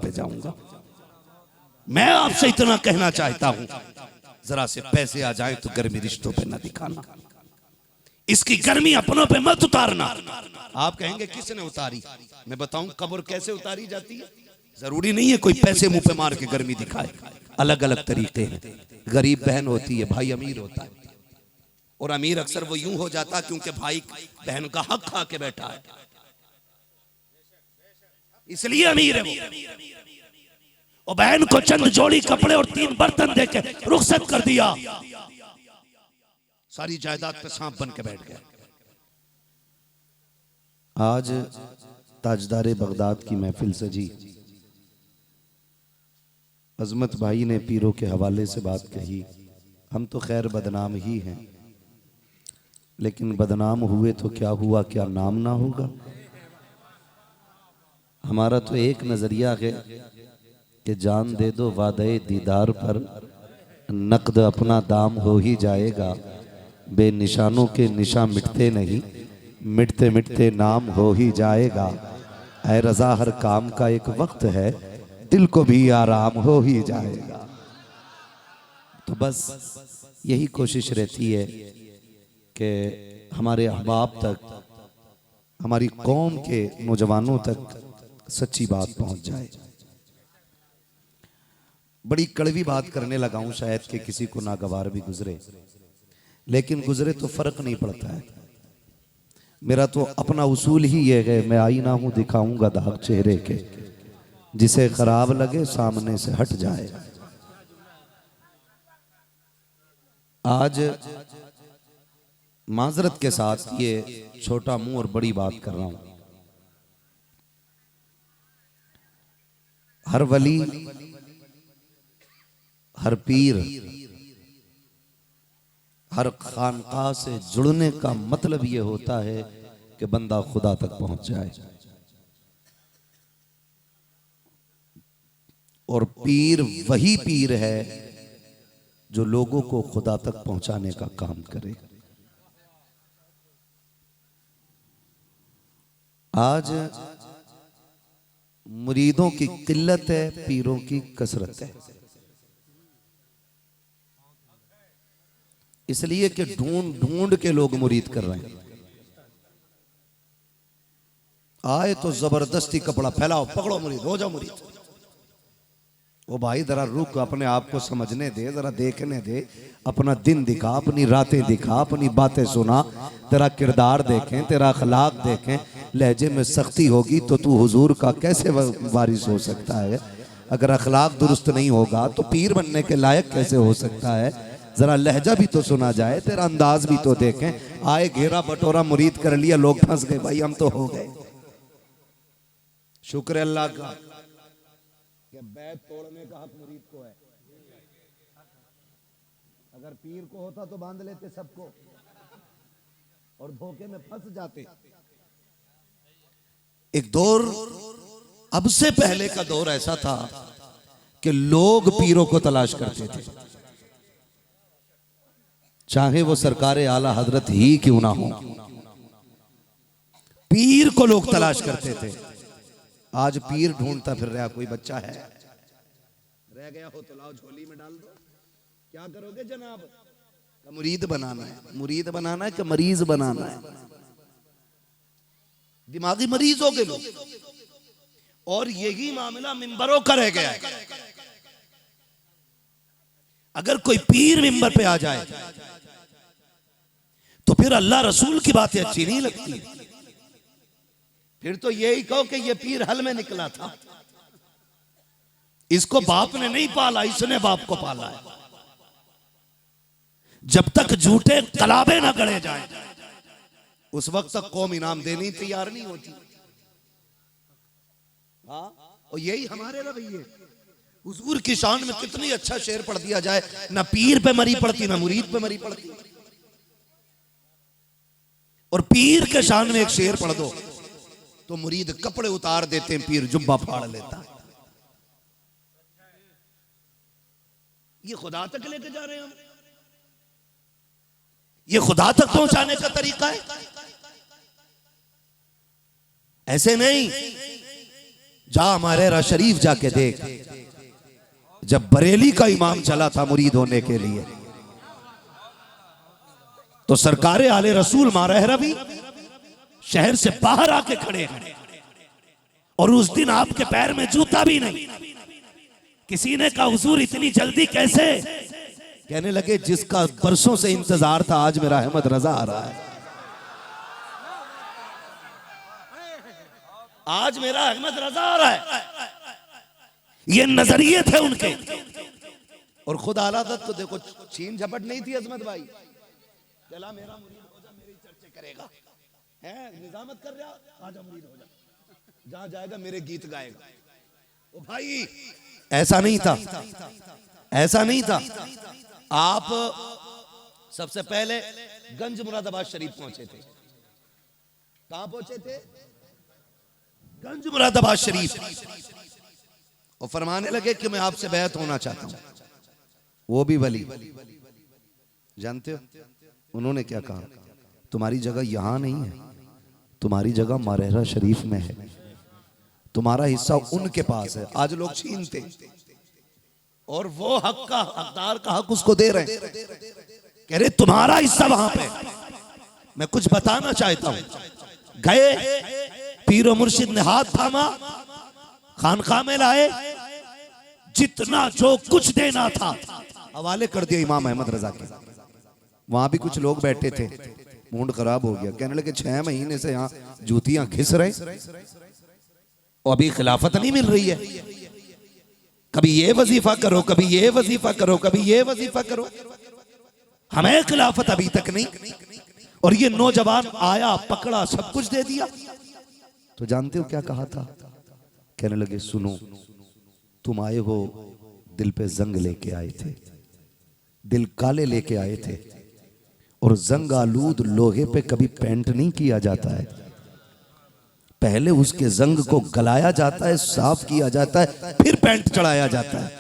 करते जाऊंगा। मैं आपसे इतना कहना चाहता हूं, जरा से पैसे आ जाए तो गर्मी रिश्तों पे ना दिखाना, इसकी गर्मी अपनों पे मत उतारना। आप कहेंगे किसने उतारी? मैं बताऊं कब्र कैसे उतारी जाती है। जरूरी नहीं है कोई पैसे मुंह पे मार के गर्मी दिखाए, अलग अलग तरीके हैं। गरीब बहन होती है, भाई अमीर होता है, और अमीर अक्सर वो यूं हो जाता क्योंकि भाई बहन का हक खा के बैठा है, इसलिए अमीर है वो। और बहन को चंद जोड़ी कपड़े और 3 बर्तन देके रुखसत कर दिया, सारी जायदाद पे सांप बन के बैठ गया। आज ताजदारे बगदाद की महफिल सजी, अजमत भाई ने पीरों के हवाले से बात कही। हम तो खैर बदनाम ही हैं, लेकिन बदनाम हुए तो क्या हुआ, क्या नाम ना होगा। हमारा तो एक नजरिया है कि जान दे दो वादे दीदार पर, नकद अपना दाम हो ही जाएगा। बेनिशानों के निशा मिटते नहीं, मिटते मिटते नाम हो ही जाएगा। ऐ रज़ा हर काम का एक वक्त है, दिल को भी आराम हो ही जाएगा। तो बस यही कोशिश रहती है कि हमारे अहबाब तक, हमारी कौम के नौजवानों तक सच्ची बात पहुंच जाए। बड़ी कड़वी बात करने लगा हूं, शायद कि किसी को नागवार भी गुजरे, लेकिन गुजरे तो फर्क नहीं पड़ता है। मेरा तो अपना उसूल ही ये है, मैं आईना हूं दिखाऊंगा दाग चेहरे के, जिसे खराब लगे सामने से हट जाए। आज माजरत के साथ ये छोटा मुंह और बड़ी बात कर रहा हूं। हर वली, हर पीर, हर खानका से जुड़ने का मतलब ये होता है कि बंदा खुदा तक पहुंच जाए। और पीर वही पीर है जो लोगों को खुदा तक पहुंचाने का काम करे। आज मुरीदों की किल्लत है, पीरों की कसरत है। इसलिए कि ढूंढ ढूंढ के लोग मुरीद कर रहे हैं। आए तो जबरदस्ती कपड़ा फैलाओ, पकड़ो मुरीद, हो जाओ मुरीद। वो भाई जरा रुक, अपने आप को समझने दे, जरा देखने दे, अपना दिन दिखा, अपनी रातें दिखा, अपनी बातें सुना, तेरा किरदार देखें, तेरा अखलाक देखें। लहजे में सख्ती होगी तो तू हुजूर का कैसे वारिस हो सकता है? अगर अखलाक दुरुस्त नहीं होगा तो पीर बनने के लायक कैसे हो सकता है? जरा लहजा भी तो सुना जाए, तेरा अंदाज भी तो देखें। आए घेरा बटोरा मुरीद कर लिया, लोग फंस गए। भाई हम तो हो गए। शुक्र है अल्लाह का कि बैत तोड़ने का हक मुरीद को है। अगर पीर को होता तो बांध लेते सबको और धोखे में फंस जाते। एक दौर, अब से पहले का दौर ऐसा था कि लोग पीरों को तलाश करते थे, चाहे वो सरकारे आला हजरत ही क्यों ना हो। पीर को लोग तलाश करते थे। आज पीर ढूंढता फिर रहा। कोई बच्चा है रह गया हो तो लाओ झोली में डाल दो। क्या करोगे जनाब? का मुरीद बनाना है। मुरीद बनाना है कि मरीज बनाना है? दिमागी मरीज हो गए लोग। और यही मामला मिंबरों का रह गया है। अगर कोई पीर मिंबर पे आ जाए तो फिर अल्लाह रसूल की बातें अच्छी नहीं लगती। फिर तो यही कहो कि ये पीर हल में निकला था, इसको बाप ने नहीं पाला, इसने बाप को पाला है। जब तक झूठे कलाबे ना गढ़े जाएं, उस वक्त तक कौम इनाम देने तैयार नहीं होती। हाँ, और यही हमारे रवैये। हुजूर की शान में कितनी अच्छा शेर पढ़ दिया जाए, ना पीर पे मरी पड़ती ना मुरीद पे मरी पड़ती। और पीर के शान में एक शेर पढ़ दो तो मुरीद कपड़े उतार देते हैं, पीर जुब्बा फाड़ लेता है। ये खुदा तक लेके जा रहे हैं हम। ये खुदा तक पहुंचाने का तरीका है। ऐसे नहीं, जा मारेरा शरीफ जाके देख, जब बरेली का इमाम चला था मुरीद होने के लिए, तो सरकारे आले रसूल मारेरा भी शहर से बाहर आके खड़े हैं, और उस दिन आपके पैर में जूता भी नहीं। किसी ने कहा हुजूर इतनी जल्दी कैसे? कहने लगे जिसका बरसों से इंतजार था आज मेरा अहमद रजा आ रहा है, आज मेरा अहमद रजा आ रहा है। ये नजरिए थे उनके। और खुद आला हज़रत को देखो, छीन झपट नहीं थी अजमत भाई, चला मेरा मुरीद हो जा, मेरी चर्चे करेगा, है निजामत कर रहा, आजा मुरीद हो जा, जहां जाएगा मेरे गीत गाएगा। ओ भाई ऐसा नहीं था, ऐसा नहीं था। आप सबसे पहले गंज मुरादाबाद शरीफ पहुंचे थे। कहां पहुंचे थे? गंज मुरादाबाद शरीफ। और फरमाने लगे कि मैं आपसे बैत होना चाहता हूं। वो भी वली, जानते हो उन्होंने क्या कहा? तुम्हारी जगह यहां नहीं है, तुम्हारी जगह मारेरा शरीफ में है, तुम्हारा हिस्सा उनके पास है। आज लोग छीनते और वो हक का हकदार का हक उसको दे रहे हैं, कह रहे तुम्हारा हिस्सा वहां पे। मैं कुछ बताना चाहता हूं। गए, पीरो मुर्शिद ने हाथ थामा, खानकाह में लाए, जितना जो कुछ देना था हवाले कर दिया इमाम अहमद रजा के। वहां भी कुछ लोग बैठे थे, मूड खराब हो गया, कहने लगे 6 महीने से यहाँ जूतियां घिस रहे और अभी खिलाफत नहीं मिल रही है। कभी ये वजीफा करो, कभी ये वजीफा करो, कभी ये वजीफा करो, हमें खिलाफत अभी तक नहीं। और ये नौजवान आया, पकड़ा, सब कुछ दे दिया। तो जानते हो क्या कहा था? कहने लगे सुनो, तुम आए हो दिल पे जंग लेके आए थे, दिल काले लेके आए थे, और जंग आलूद लोहे पे कभी पेंट नहीं किया जाता है, पहले उसके जंग को गलाया जाता है, साफ किया जाता है, फिर पेंट चढ़ाया जाता है।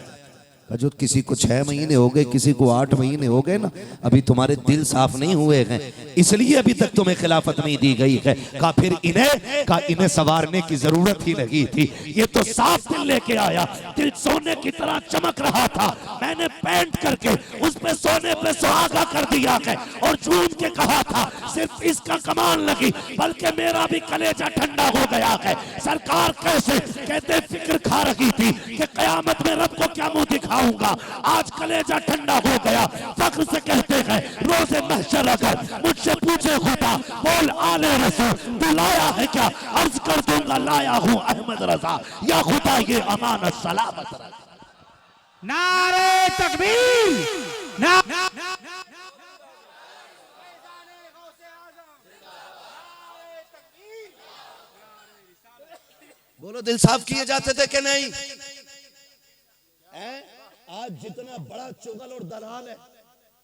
जो किसी को 6 महीने हो गए, किसी को 8 महीने हो गए ना, अभी तुम्हारे दिल साफ नहीं हुए हैं, इसलिए अभी तक तुम्हें खिलाफत नहीं दी गई है। का फिर इन्हें सवारने की जरूरत ही नहीं थी। ये तो साफ दिल लेके आया, दिल सोने की तरह चमक रहा था, मैंने पेंट करके उस पे सोने पे सुहागा कर दिया है। और झूम के कहा था सिर्फ इसका कमाल लगी, बल्कि मेरा भी कलेजा ठंडा हो गया है। सरकार कैसे कहते फिक्र खा रही थी कि कयामत में रब को क्या मुंह दिखा, आज कलेजा ठंडा हो गया। फख्र से कहते हैं रोज़े महशर अगर मुझसे पूछे खुदा बोल आले रसूल तू लाया है क्या, अर्ज कर दूंगा लाया हूं अहमद रजा, या खुदा ये अमानत सलामत रखा। नारे तकबीर, बोलो दिल साफ किए जाते थे कि नहीं? आज जितना बड़ा चुगल और दलाल है,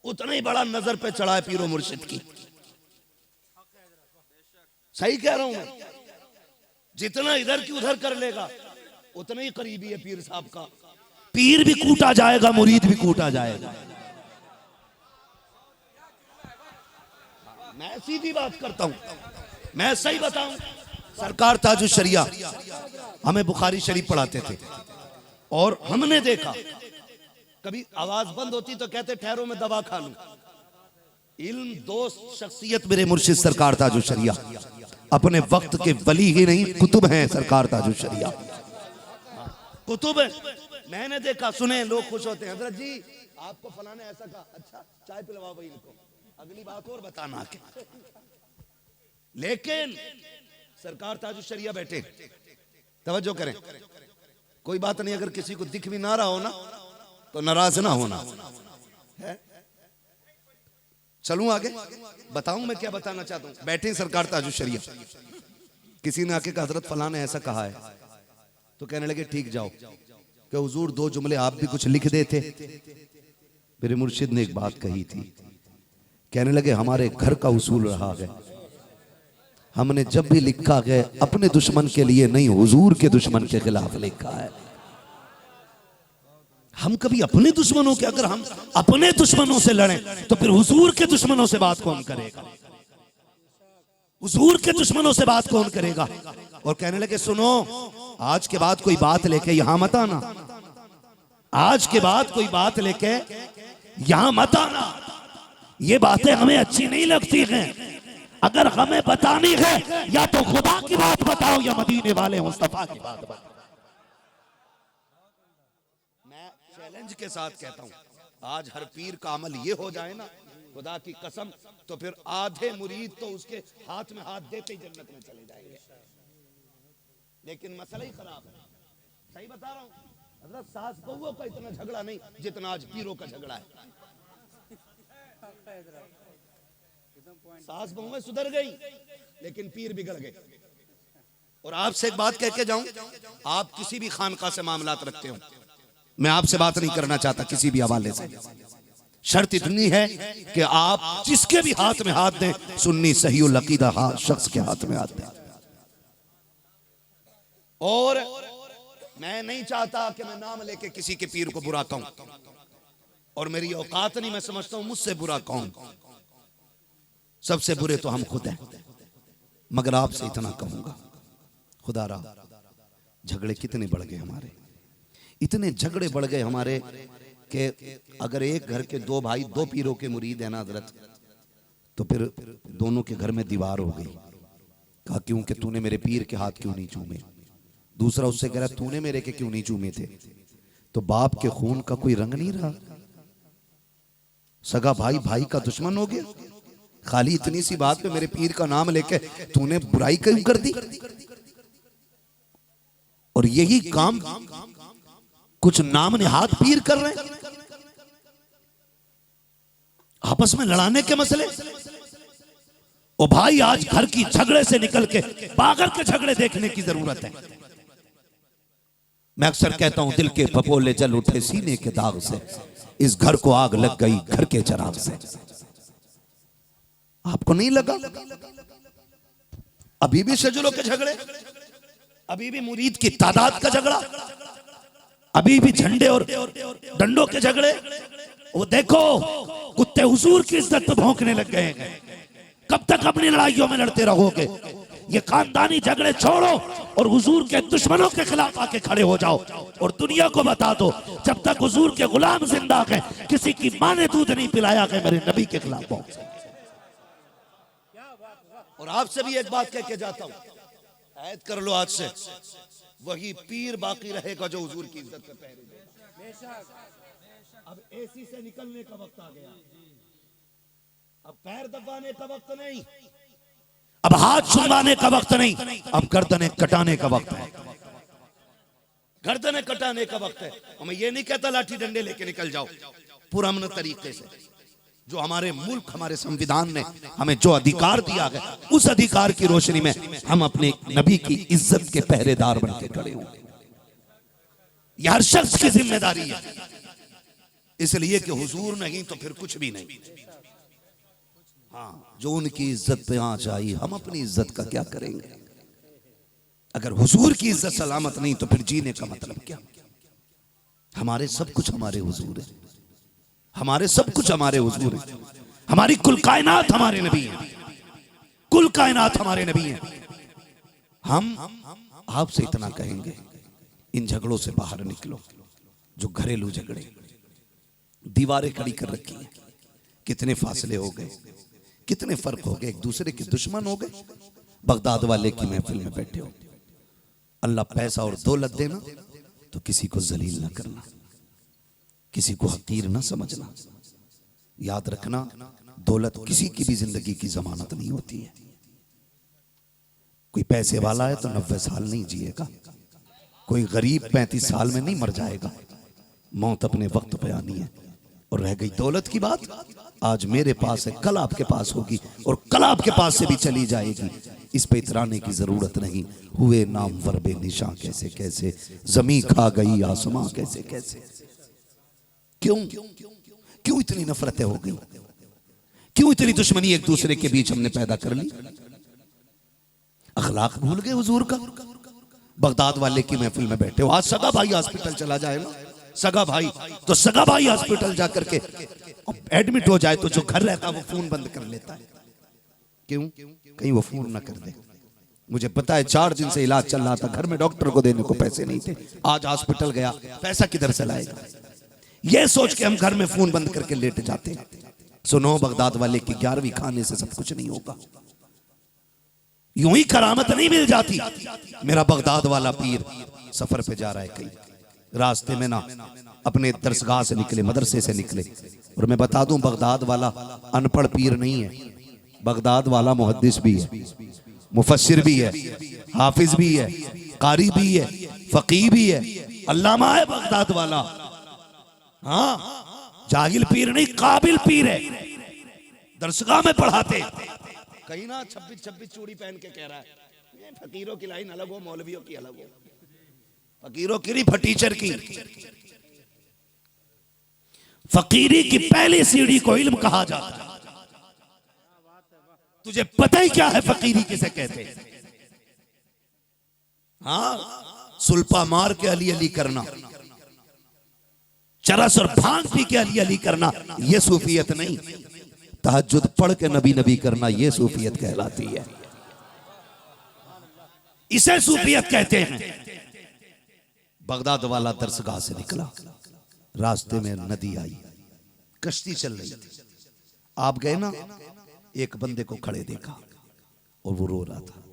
उतना ही बड़ा नजर पे चढ़ा है पीरो मुर्शिद की। सही कह रहा हूं मैं? जितना इधर की उधर कर लेगा, उतना ही करीबी है पीर साहब का। पीर भी कूटा जाएगा, मुरीद भी कूटा जाएगा। मैं सीधी बात करता हूं, मैं सही बताऊं। सरकार ताजुल शरिया हमें बुखारी शरीफ पढ़ाते थे, और हमने देखा कभी आवाज बंद होती तो कहते ठहरो मैं दवा खा लूं। इल्म दोस्त शख्सियत मेरे मुर्शिद सरकार ताजुल शरिया, अपने वक्त के वली ही नहीं कुतुब हैं सरकार ताजुल शरिया, कुतुब है। मैंने देखा, सुने, लोग खुश होते हैं, हजरत जी आपको फलाने ऐसा कहा, अच्छा चाय पिलवाओ भाई इनको, अगली बात और बताना आके। लेकिन सरकार ताजुल शरिया बैठे, तवज्जो करें, कोई बात नहीं, अगर किसी को दिख भी ना रहा हो ना तो नाराज ना होना है। चलूं आगे, बताऊं मैं क्या बताना चाहता हूं। बैठे सरकार ताजुल शरिया, किसी ने आके कहा हजरत फलां ने ऐसा कहा है, तो कहने लगे ठीक जाओ कि हुजूर 2 जुमले आप भी कुछ लिख देते। मेरे मुर्शिद ने एक बात कही थी, कहने लगे हमारे घर का उसूल रहा है, हमने जब भी लिखा है अपने दुश्मन के लिए नहीं, हुजूर के दुश्मन के खिलाफ लिखा है। हम कभी अपने दुश्मनों के, अगर हम अपने दुश्मनों से लड़ें तो फिर हुजूर के दुश्मनों से बात कौन करेगा? हुजूर के दुश्मनों से बात कौन करेगा? और कहने लगे सुनो, आज के बाद कोई बात लेके यहां मत आना, आज के बाद कोई बात लेके यहां मत आना, ये बातें हमें अच्छी नहीं लगती हैं। अगर हमें बतानी है या तो खुदा की बात बताओ या मदीने वाले मुस्तफा की बात बताओ। मैं चैलेंज के साथ कहता हूं, आज हर पीर का अमल ये हो जाए ना, खुदा की कसम, तो फिर आधे मुरीद तो उसके हाथ में हाथ देते ही जन्नत में चले जाएंगे। लेकिन मसला ही खराब है, सही बता रहा हूं हजरत, सास बहुओं का इतना झगड़ा नहीं जितना आज पीरों का झगड़ा है। सास बहुएं सुधर गई लेकिन पीर बिगड़ गए। और आपसे एक बात कह के जाऊं, आप किसी भी खानका से मामलात रखते हो, मैं आपसे बात नहीं करना चाहता किसी भी हवाले से, शर्त इतनी है कि आप जिसके भी हाथ में हाथ दें, सुन्नी सहीउल अकीदा शख्स के हाथ में हाथ दें। और मैं नहीं चाहता कि मैं नाम लेके किसी के पीर को बुरा कहूं, और मेरी औकात नहीं, मैं समझता हूं मुझसे बुरा कौन, सबसे बुरे तो हम खुद हैं। मगर आपसे इतना कहूंगा, खुदा रा झगड़े कितने बढ़ गए हमारे, इतने झगड़े बढ़ गए हमारे कि अगर एक घर के दो भाई दो पीरों के मुरीद है ना हजरत, तो फिर दोनों के घर में दीवार हो गई। कहा क्यों कि तूने मेरे पीर के हाथ क्यों नहीं चूमे, दूसरा उससे कह रहा तूने मेरे के क्यों नहीं चूमे थे। तो बाप के खून का कोई रंग नहीं रहा, सगा भाई भाई का दुश्मन हो गया। खाली इतनी सी बात पे मेरे पीर का नाम लेके तूने बुराई क्यों कर दी। और यही काम कुछ नाम निहाद पीर कर रहे हैं, आपस में लड़ाने के मसले। ओ भाई, आज घर की झगड़े से निकल के बागर के झगड़े देखने की जरूरत है। मैं अक्सर कहता हूं, दिल के फपोले जल उठे सीने के दाग से, इस घर को आग लग गई घर के चराग से। आपको नहीं लगा अभी भी शजरों के झगड़े, अभी भी मुरीद की तादाद का झगड़ा, अभी भी झंडे और डंडों के झगड़े। वो देखो कुत्ते हुजूर की इज्जत पे भौंकने लग गए हैं। कब तक अपनी लड़ाइयों में लड़ते रहोगे? ये खानदानी झगड़े छोड़ो और हुजूर के दुश्मनों के खिलाफ आके खड़े हो जाओ और दुनिया को बता दो, जब तक हुजूर के गुलाम जिंदा है, किसी की मां ने दूध नहीं पिलाया है मेरे नबी के खिलाफ पहुंच। और आपसे भी एक बात कह के जाता हूं, ऐद कर लो आज से, वही पीर बाकी रहेगा जो हुजूर की इज्जत पे पहरे देगा। अब एसी से निकलने का वक्त आ गया, अब पैर दबाने का वक्त नहीं, अब हाथ छुड़वाने का वक्त नहीं, अब गर्दनें कटाने का वक्त है। गर्दनें कटाने का वक्त है। और मैं ये नहीं कहता लाठी डंडे लेके निकल जाओ, पुरअमन तरीके से। जो हमारे मुल्क, हमारे संविधान ने हमें जो अधिकार दिया है, उस अधिकार की रोशनी में हम अपने नबी की इज्जत के पहरेदार बन के खड़े हों। यह हर शख्स की जिम्मेदारी है, इसलिए कि हुजूर नहीं तो फिर कुछ भी नहीं। हाँ, जो उनकी इज्जत पे आंच आई, हम अपनी इज्जत का क्या करेंगे? अगर हुजूर की इज्जत सलामत नहीं तो फिर जीने का मतलब क्या? हमारे सब कुछ हमारे हुजूर है, हमारे सब कुछ हमारे हुजूर है, हमारी कुल कायनात हमारे नबी है, कुल कायनात हमारे नबी है। हम आपसे इतना कहेंगे, इन झगड़ों से बाहर निकलो। जो घरेलू झगड़े, दीवारें खड़ी कर रखी हैं, कितने फासले हो गए, कितने फर्क हो गए, एक दूसरे के दुश्मन हो गए। बगदाद वाले की महफिल में बैठे हो, अल्लाह पैसा और दौलत देना तो किसी को जलील ना करना, किसी को हकीर ना समझना। याद रखना, दौलत किसी की भी जिंदगी की जमानत नहीं होती है। कोई पैसे वाला है तो 90 साल नहीं जिएगा, कोई गरीब 35 साल में नहीं मर जाएगा। मौत अपने वक्त पे आनी है। और रह गई दौलत की बात, आज मेरे पास है, कल आपके पास होगी और कल आपके पास से भी चली जाएगी। इस पे इतराने की जरूरत नहीं। हुए नाम वरबे निशा कैसे कैसे, जमी खा गई आसमां कैसे कैसे। क्यों क्यों इतनी नफरतें हो गई? क्यों इतनी दुश्मनी एक दूसरे के बीच हमने पैदा कर ली? अखलाक भूल गए हुजूर का। बगदाद वाले की महफिल में बैठे हो, आज सगा भाई हॉस्पिटल चला जाए ना, सगा भाई, तो सगा भाई हॉस्पिटल जाकर के एडमिट हो जाए तो जो घर रहता है वो फोन बंद कर लेता है। क्यों? कहीं वो फोन ना कर दे। मुझे पता है 4 दिन से इलाज चल रहा था, घर में डॉक्टर को देने को पैसे नहीं थे, आज हॉस्पिटल गया, पैसा किधर से लाएगा? ये सोच के हम घर में फोन बंद करके लेट जाते हैं। सुनो, बगदाद वाले की 11वीं खाने से सब कुछ नहीं होगा, यूं ही करामत नहीं मिल जाती। मेरा बगदाद वाला पीर सफर पे जा रहा है, कहीं रास्ते में ना अपने दरसगाह से निकले, मदरसे से निकले, और मैं बता दूं बगदाद वाला अनपढ़ पीर नहीं है, बगदाद वाला मुहद्दिस भी है, मुफस्सिर भी है, हाफिज भी है, कारी भी है, फकीह भी है, अल्लामा है बगदाद वाला। हाँ, जाहिल पीर नहीं, काबिल पीर है, दरसगाह में पढ़ाते। कहीं ना 26 चूड़ी पहन के कह रहा है ये फकीरों की लाइन अलग हो, मौलवियों की अलग हो, फकीरों की नहीं, फटीचर की। फकीरी की पहली सीढ़ी को इल्म कहा जाता है। तुझे पता ही क्या है फकीरी किसे कहते हैं? हाँ, सुल्पा मार के अली अली करना, चरस और भांग पी के अली अली करना, यह सूफियत नहीं। तहज्जुद पढ़ के नबी नबी करना, यह सूफियत कहलाती है, इसे सूफियत कहते हैं। बगदाद वाला दरसगाह से निकला, रास्ते में नदी आई, कश्ती चल रही थी, आप गए ना, एक बंदे को खड़े देखा और वो रो रहा था,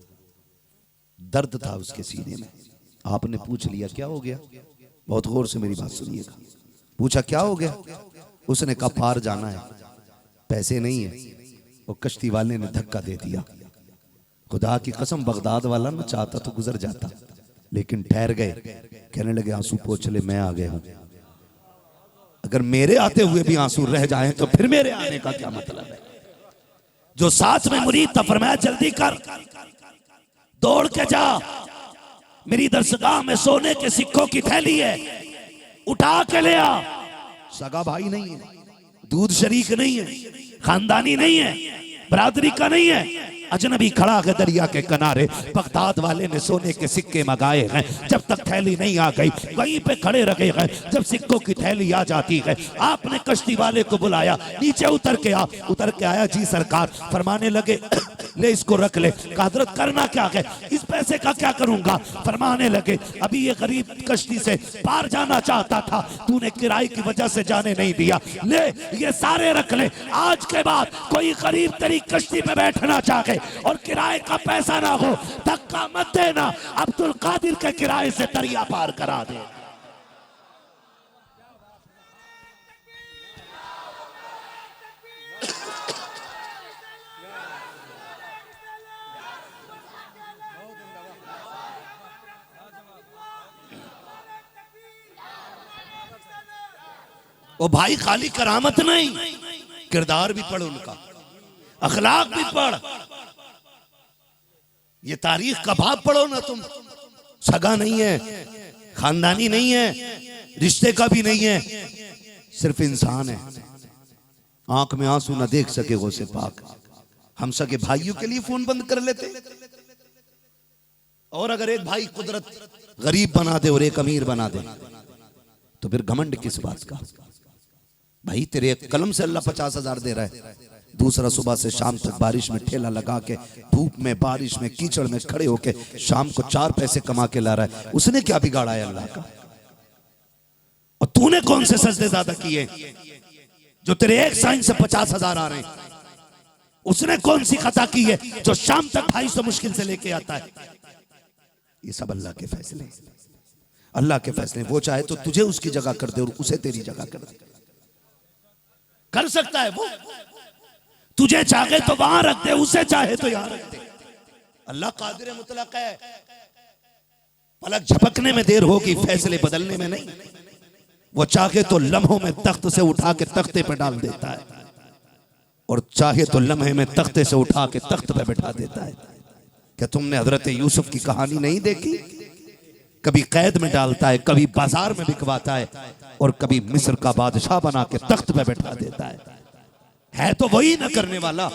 दर्द था उसके सीने में। आपने पूछ लिया क्या हो गया? बहुत गौर से मेरी बात सुनिएगा। पूछा क्या हो गया? उसने कहा पार जाना है, पैसे नहीं है। वो कश्ती वाले ने धक्का दे दिया। खुदा की कसम बगदाद वाला ना चाहता तो गुजर जाता, लेकिन ठहर गए, कहने लगे आंसू पोंछ ले, मैं आ गया हूं। अगर मेरे आते हुए भी आंसू रह जाएं तो फिर मेरे आने का क्या मतलब है? जो साथ में मुरीद था फरमाया जल्दी कर, दौड़ के जा, मेरी दरसगाह में सोने के सिक्कों की थैली है, उठा के ले आ। सगा भाई नहीं है, दूध शरीक नहीं है, खानदानी नहीं है, बरादरी का नहीं है, अजनबी खड़ा है दरिया के किनारे। बगदाद वाले ने सोने के सिक्के मंगाए हैं, जब तक थैली नहीं आ गई वहीं पे खड़े रखे हैं। जब सिक्कों की थैली आ जाती है, आपने कश्ती वाले को बुलाया, नीचे उतर के आ। उतर के आया, जी सरकार। फरमाने लगे ले इसको रख ले। कहा हज़रत करना क्या है, इस पैसे का क्या करूंगा? फरमाने लगे अभी ये गरीब कश्ती से पार जाना चाहता था, तूने किराए की वजह से जाने नहीं दिया, ले ये सारे रख ले। आज के बाद कोई गरीब तेरी कश्ती पे बैठना चाहे और किराए का पैसा ना हो, धक्का मत देना, अब्दुल कादिर के किराए से दरिया पार करा दे। ओ भाई, खाली करामत नहीं, किरदार भी पढ़ उनका, अखलाक भी पढ़। ये तारीख का बाब पढ़ो ना तुम। सगा नहीं है, खानदानी नहीं है, रिश्ते का भी नहीं है, सिर्फ इंसान है। आंख में आंसू ना देख सके वो से पाक। हम सके भाइयों के लिए फोन बंद कर लेते, और अगर एक भाई कुदरत गरीब बना दे और एक अमीर बना दे तो फिर घमंड किस बात का? भाई तेरे एक कलम से अल्लाह 50,000 दे रहा है, दूसरा सुबह से शाम तक बारिश में ठेला लगा के, धूप में, बारिश में, कीचड़ में खड़े होके शाम को 4 पैसे कमा के ला रहा है। उसने क्या बिगाड़ा है अल्लाह का? और तूने कौन से सजदे ज्यादा किए जो तेरे एक साइन से 50,000 आ रहे हैं? उसने कौन सी खता की है जो शाम तक 250 मुश्किल से लेके आता है? ये सब अल्लाह के फैसले, अल्लाह के फैसले। वो चाहे तो तुझे उसकी जगह कर दे और उसे तेरी जगह कर दे, कर सकता है वो। तुझे चाहे तो वहां रख दे, उसे चाहे तो यहां रख दे। अल्लाह कादिर मुतलक है, पलक झपकने में देर होगी, फैसले बदलने में नहीं। वो चाहे तो लम्हों में तख्त से उठा के तख्ते पे डाल देता है, और चाहे तो लम्हे में तख्ते से उठा के तख्त पे बैठा देता है। क्या तुमने हजरत यूसुफ की कहानी नहीं देखी? कभी कैद में डालता है, कभी बाजार में बिकवाता है, और कभी मिस्र का बादशाह बना के तख्त पे बैठा देता है। है तो वही न करने वाला,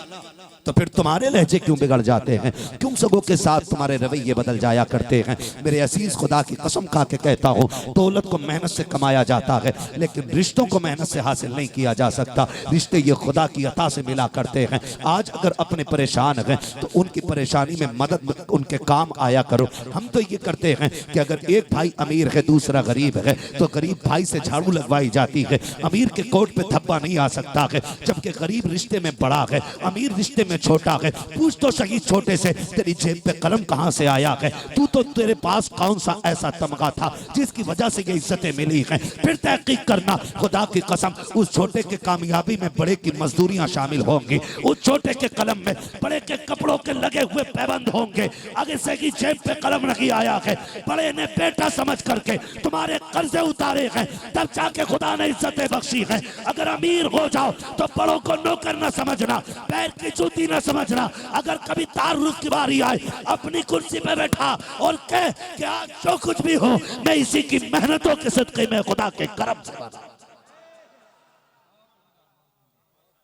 तो फिर तुम्हारे लहजे क्यों बिगड़ जाते हैं? क्यों सगों के साथ तुम्हारे रवैये बदल जाया करते हैं? मेरे असीस खुदा की कसम खा के कहता हूँ, दौलत को मेहनत से कमाया जाता है, लेकिन रिश्तों को मेहनत से हासिल नहीं किया जा सकता। रिश्ते ये खुदा की अता से मिला करते हैं। आज अगर अपने परेशान हैं तो उनकी परेशानी में मदद उनके काम आया करो। हम तो ये करते हैं कि अगर एक भाई अमीर है दूसरा गरीब है तो गरीब भाई से झाड़ू लगवाई जाती है। अमीर के कोट पे धब्बा नहीं आ सकता है, जबकि गरीब रिश्ते में बड़ा है, अमीर रिश्ते में छोटा है। पूछ तो सही छोटे से, तेरी जेब पे कलम कहां से आया है? तू तो तेरे पास कौन सा ऐसा तमगा था जिसकी वजह से ये इज्जतें मिली हैं? फिर तहकीक करना, खुदा की कसम उस छोटे के कामयाबी में बड़े की मजदूरियां शामिल होंगी, उस छोटे के कलम में बड़े के कपड़ों के लगे हुए पैबंद होंगे। अगर सही जेब पे कलम नहीं आया है, बड़े ने बेटा समझ करके तुम्हारे कर्जे उतारे हैं, तब जाके खुदा ने इज्जतें बख्शी है। अगर अमीर हो जाओ तो बड़ों को नौकर न समझना, पैर की जूती न समझना। अगर कभी तारुफ की बारी आए, अपनी कुर्सी पे बैठा और कह कि आज जो कुछ भी हो मैं इसी की मेहनतों के सदके में खुदा के करम से बना।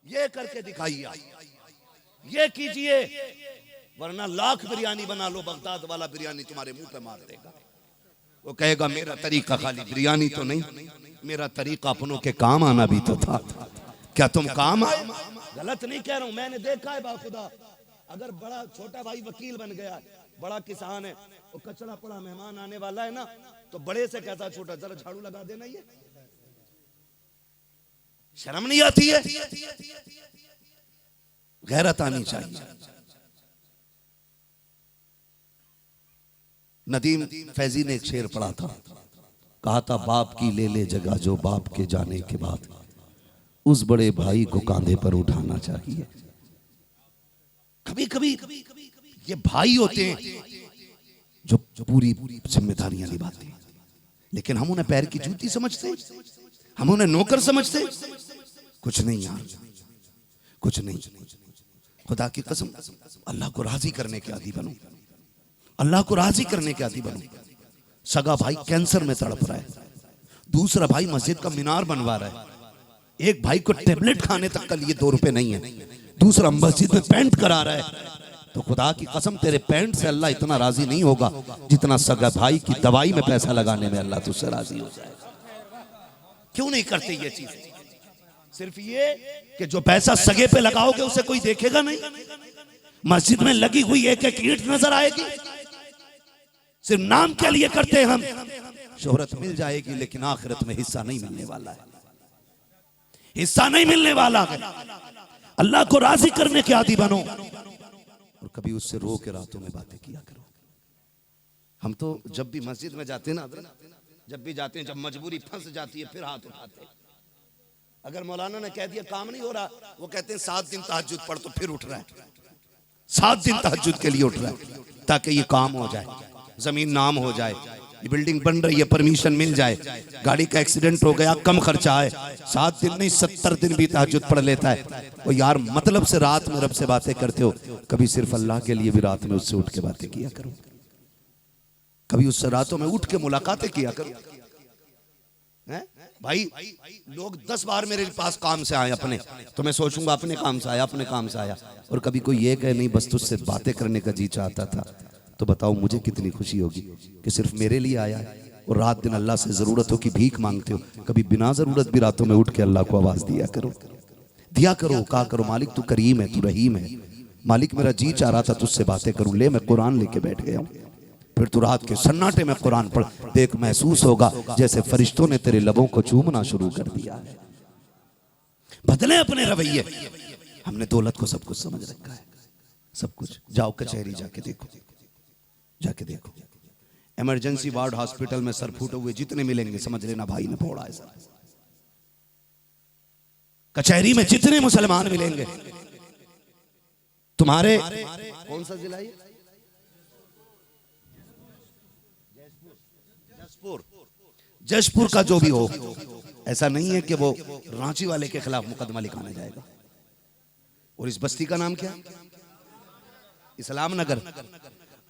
ये करके दिखाइए, ये कीजिए, वरना लाख बिरयानी बना लो, बगदाद वाला बिरयानी तुम्हारे मुंह पे मार देगा। वो कहेगा मेरा तरीका खाली बिरयानी तो नहीं, मेरा तरीका अपनों के काम आना भी तो था। क्या तुम काम आए? गलत नहीं कह रहा हूं, मैंने देखा है बाखुदा। अगर बड़ा छोटा भाई वकील बन गया, बड़ा किसान है, वो कचरा पड़ा मेहमान आने वाला है ना, तो बड़े से कहता छोटा जरा झाड़ू लगा देना। ये शर्म नहीं आती है? गैरत आनी चाहिए। नदीम फैजी ने एक शेर पढ़ा था, कहा था बाप की ले ले जगह जो बाप के जाने के बाद उस बड़े भाई को कांधे पर उठाना चाहिए। कभी कभी ये भाई होते हैं जो पूरी जिम्मेदारियां निभाते हैं, लेकिन हम उन्हें पैर की जूती समझते, हम उन्हें नौकर समझते। कुछ नहीं यार, कुछ नहीं। खुदा की कसम, अल्लाह को राजी करने के आदी बनो, अल्लाह को राजी करने के आदी बनो। सगा भाई कैंसर में तड़प रहा है, दूसरा भाई मस्जिद का मीनार बनवा रहा है, एक भाई को टेबलेट खाने तक का लिए 2 रुपए नहीं है, दूसरा मस्जिद में पेंट करा रहा है। तो खुदा की कसम तेरे पेंट से अल्लाह इतना राजी नहीं होगा जितना सगा भाई की दवाई में पैसा लगाने में अल्लाह तुझसे राजी हो जाएगा। क्यों नहीं करते ये चीज? सिर्फ ये कि जो पैसा सगे पे लगाओगे उसे कोई देखेगा नहीं, मस्जिद में लगी हुई एक एक ईंट नजर आएगी। सिर्फ नाम के लिए करते हैं हम। शोहरत मिल जाएगी लेकिन आखिरत में हिस्सा नहीं मिलने वाला है, हिस्सा नहीं मिलने वाला है। अल्लाह को राजी करने के आदी बनो और कभी उससे रो के रातों में बातें किया करो। हम तो जब भी मस्जिद में जाते ना, जब भी जाते हैं, जब मजबूरी फंस जाती है फिर हाथ उठाते। अगर मौलाना ने कह दिया काम नहीं हो रहा, वो कहते हैं 7 दिन तहज्जुद पढ़, तो फिर उठ रहा है, 7 दिन तहज्जुद के लिए उठ रहा है ताकि ये काम हो जाए, जमीन नाम हो जाए, ये बिल्डिंग बन रही है, परमिशन मिल जाए, गाड़ी का एक्सीडेंट हो गया कम खर्चा है, 7 दिन नहीं 70 दिन भी तहज्जुद पढ़ लेता है। वो यार मतलब से रात में रब से बातें करते हो, कभी सिर्फ अल्लाह के लिए भी रात में उससे उठ के बातें किया करो, कभी उससे रातों में उठ के मुलाकातें किया करो। हैं भाई, लोग 10 बार मेरे पास काम से आए अपने, तो मैं सोचूंगा अपने काम से आया, अपने काम से आया, और कभी कोई ये कहे नहीं बस तुझसे बातें करने का जी चाहता था, तो बताओ मुझे कितनी खुशी होगी कि सिर्फ मेरे लिए आया है। और रात दिन अल्लाह से जरूरत हो कि भीख मांगते हो, कभी बिना जरूरत भी रातों में उठ के अल्लाह को आवाज दिया करो, कहा करो मालिक तू करीम है, तू रहीम है, मालिक मेरा जी चाह रहा था तुझसे बातें करूं, ले मैं कुरान लेके बैठ गया हूं। फिर तू रात के सन्नाटे में कुरान पढ़, देख महसूस होगा जैसे फरिश्तों ने तेरे लबों को चूमना शुरू कर दिया है। बदले अपने रवैये। हमने दौलत को सब कुछ समझ रखा है, सब कुछ। जाओ कचहरी जाके देखो, जाके देखो, इमरजेंसी वार्ड हॉस्पिटल में सर फूटे हुए जितने मिलेंगे समझ लेना भाई ने फोड़ा है सर। कचहरी में जितने मुसलमान मिलेंगे, तुम्हारे कौन सा जिला है? जशपुर का जो भी हो, ऐसा नहीं है कि वो रांची वाले के खिलाफ मुकदमा लिखाने जाएगा। और इस बस्ती का नाम क्या? इस्लाम नगर।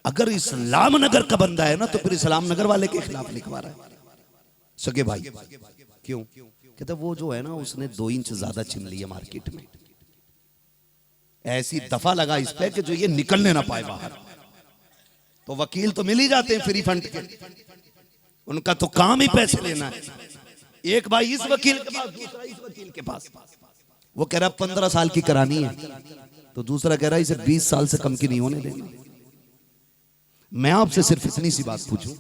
अगर इस्लाम नगर का बंदा है ना तो फिर इस्लाम नगर वाले के खिलाफ लिखवा रहा है। सगे भाई क्यों? कहता वो जो है ना उसने 2 इंच ज्यादा छीन लिया मार्केट में, ऐसी दफा लगा इस पे कि जो ये निकलने ना पाए बाहर। तो वकील तो मिल ही जाते हैं फ्री फंड के, उनका तो काम ही पैसे लेना है। एक भाई इस वकील के पास, दूसरा इस वकील के पास। वो कह रहा 15 साल की करानी है, तो दूसरा कह रहा इसे 20 साल से कम की नहीं होने देना। मैं आपसे सिर्फ इतनी सी बात पूछूं,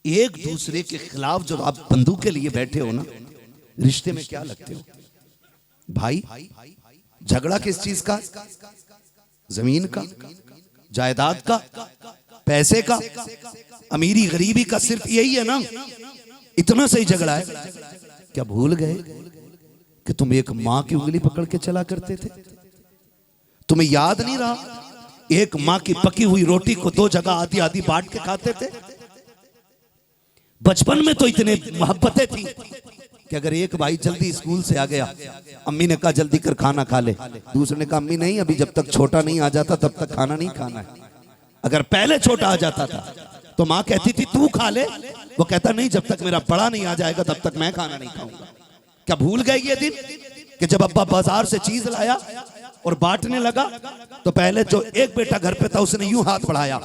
एक दूसरे के खिलाफ जब आप बंदूक के लिए बैठे हो ना, रिश्ते में क्या लगते हो भाई? झगड़ा किस चीज का? जमीन का, जायदाद का, पैसे का, अमीरी गरीबी का, सिर्फ यही है ना? इतना सही झगड़ा है। क्या भूल गए कि तुम एक मां की उंगली पकड़ के चला करते थे? तुम्हें याद नहीं रहा एक मां की पकी हुई रोटी को 2 जगह आधी आधी बांट के खाते थे? बचपन में तो इतने मोहब्बतें थी कि अगर एक भाई जल्दी स्कूल से आ गया, अम्मी ने कहा जल्दी कर खाना खा ले, दूसरे ने कहा अम्मी नहीं, अभी जब तक छोटा नहीं आ जाता तब तक खाना नहीं खाना है। अगर पहले छोटा आ जाता था तो माँ कहती थी तू खा ले, वो कहता नहीं, जब तक मेरा बड़ा नहीं आ जाएगा तब तक मैं खाना नहीं खाऊंगा। क्या भूल गए ये दिन कि जब अब्बा बाजार से चीज लाया और बांटने लगा तो पहले जो एक बेटा घर पे था उसने यूं हाथ बढ़ाया,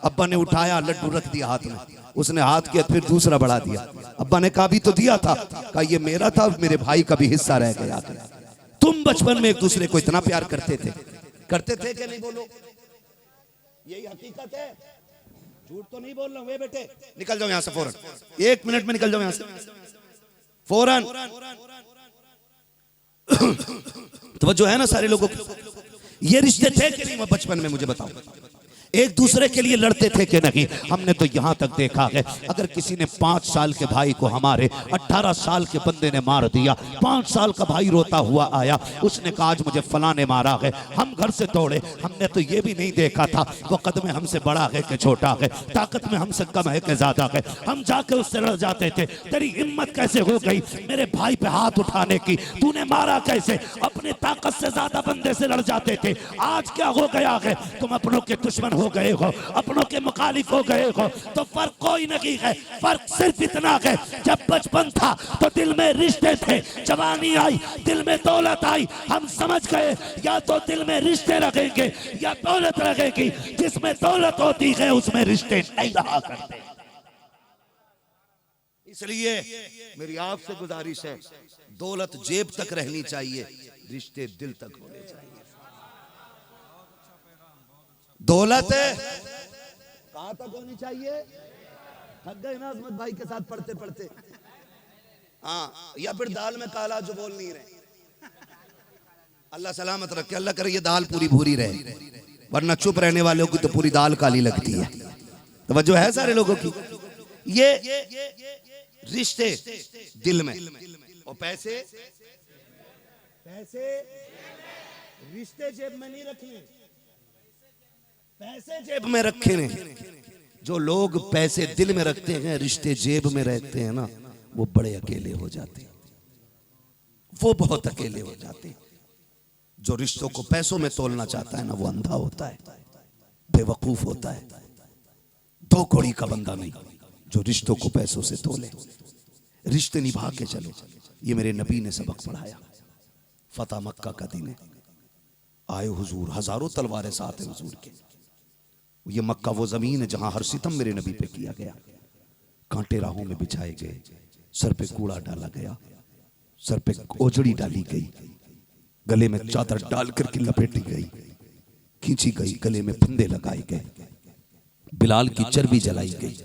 अब्बा ने उठाया, लड्डू रख दिया हाथ में, उसने हाथ किया, फिर दूसरा बढ़ा दिया। अब्बा ने कहा भी तो दिया था, कहा ये मेरा था, मेरे भाई का भी हिस्सा रह गया। तुम बचपन में एक दूसरे को इतना प्यार करते थे कि नहीं? बोलो, यही हकीकत है, झूठ तो नहीं बोल रहा हूं। बेटे निकल जाओ यहां से फौरन, 1 मिनट में निकल जाओ यहां से फौरन। तो जो है ना सारे लोगों को, ये रिश्ते थे कि नहीं? बचपन में मुझे बताओ, एक दूसरे के लिए लड़ते थे कि नहीं? हमने तो यहां तक देखा है, अगर किसी ने 5 साल के भाई को हमारे 18 साल के बंदे ने मार दिया, 5 साल का भाई रोता हुआ आया, उसने कहा आज मुझे फला ने मारा है, हम घर से दौड़े, हमने तो ये भी नहीं देखा था वो कद में हमसे बड़ा है कि छोटा है, ताकत में हमसे कम है कि ज्यादा है, हम जाके उससे लड़ जाते थे। तेरी हिम्मत कैसे हो गई मेरे भाई पे हाथ उठाने की? तूने मारा कैसे? अपनी ताकत से ज्यादा बंदे से लड़ जाते थे। आज क्या हो गया है? तुम अपनों के दुश्मन हो गए हो, अपनों के मुखालिफ हो गए हो। तो फर्क कोई नहीं है, फर्क सिर्फ इतना है, जब बचपन था तो दिल में रिश्ते थे, जवानी आई दिल में दौलत आई, हम समझ गए या तो दिल में रिश्ते रखेंगे या दौलत रखेगी। जिसमें दौलत होती है उसमें रिश्ते नहीं रहा करते। इसलिए मेरी आपसे गुजारिश है, दौलत जेब तक रहनी चाहिए, रिश्ते दिल तक होने चाहिए। दौलत कहां तक होनी चाहिए? थक गए ना अजमत भाई के साथ पढ़ते पढ़ते? हाँ, या फिर दाल में काला जो बोल नहीं रहे। अल्लाह सलामत रखे, अल्लाह करे ये दाल पूरी भूरी रहे, वरना चुप रहने वालों की तो पूरी दाल काली लगती है। तो वजह है सारे लोगों की, ये रिश्ते दिल में, और पैसे रिश्ते जेब में नहीं रखने, पैसे जेब में रखे ने। जो लोग पैसे दिल में रखते हैं, रिश्ते जेब में रहते हैं ना, वो बड़े अकेले हो जाते हैं, वो बहुत अकेले हो जाते हैं। जो रिश्तों को पैसों में तोलना चाहता है ना, वो अंधा होता है, बेवकूफ होता है, 2 कौड़ी का बंदा नहीं जो रिश्तों को पैसों से तोले। रिश्ते निभा के चलो, ये मेरे नबी ने सबक पढ़ाया। फतह मक्का का दिन है, आए हुजूर, हजारों तलवारें साथ है हुजूर के। ये मक्का वो जमीन है जहां हर सितम मेरे नबी पे किया गया, कांटे राहों में बिछाए गए, सर पे कूड़ा डाला गया, सर पे ओजड़ी डाली गई, गले में चादर डाल करके लपेटी गई, खींची गई, गले में फंदे लगाए गए, बिलाल की चर्बी जलाई गई,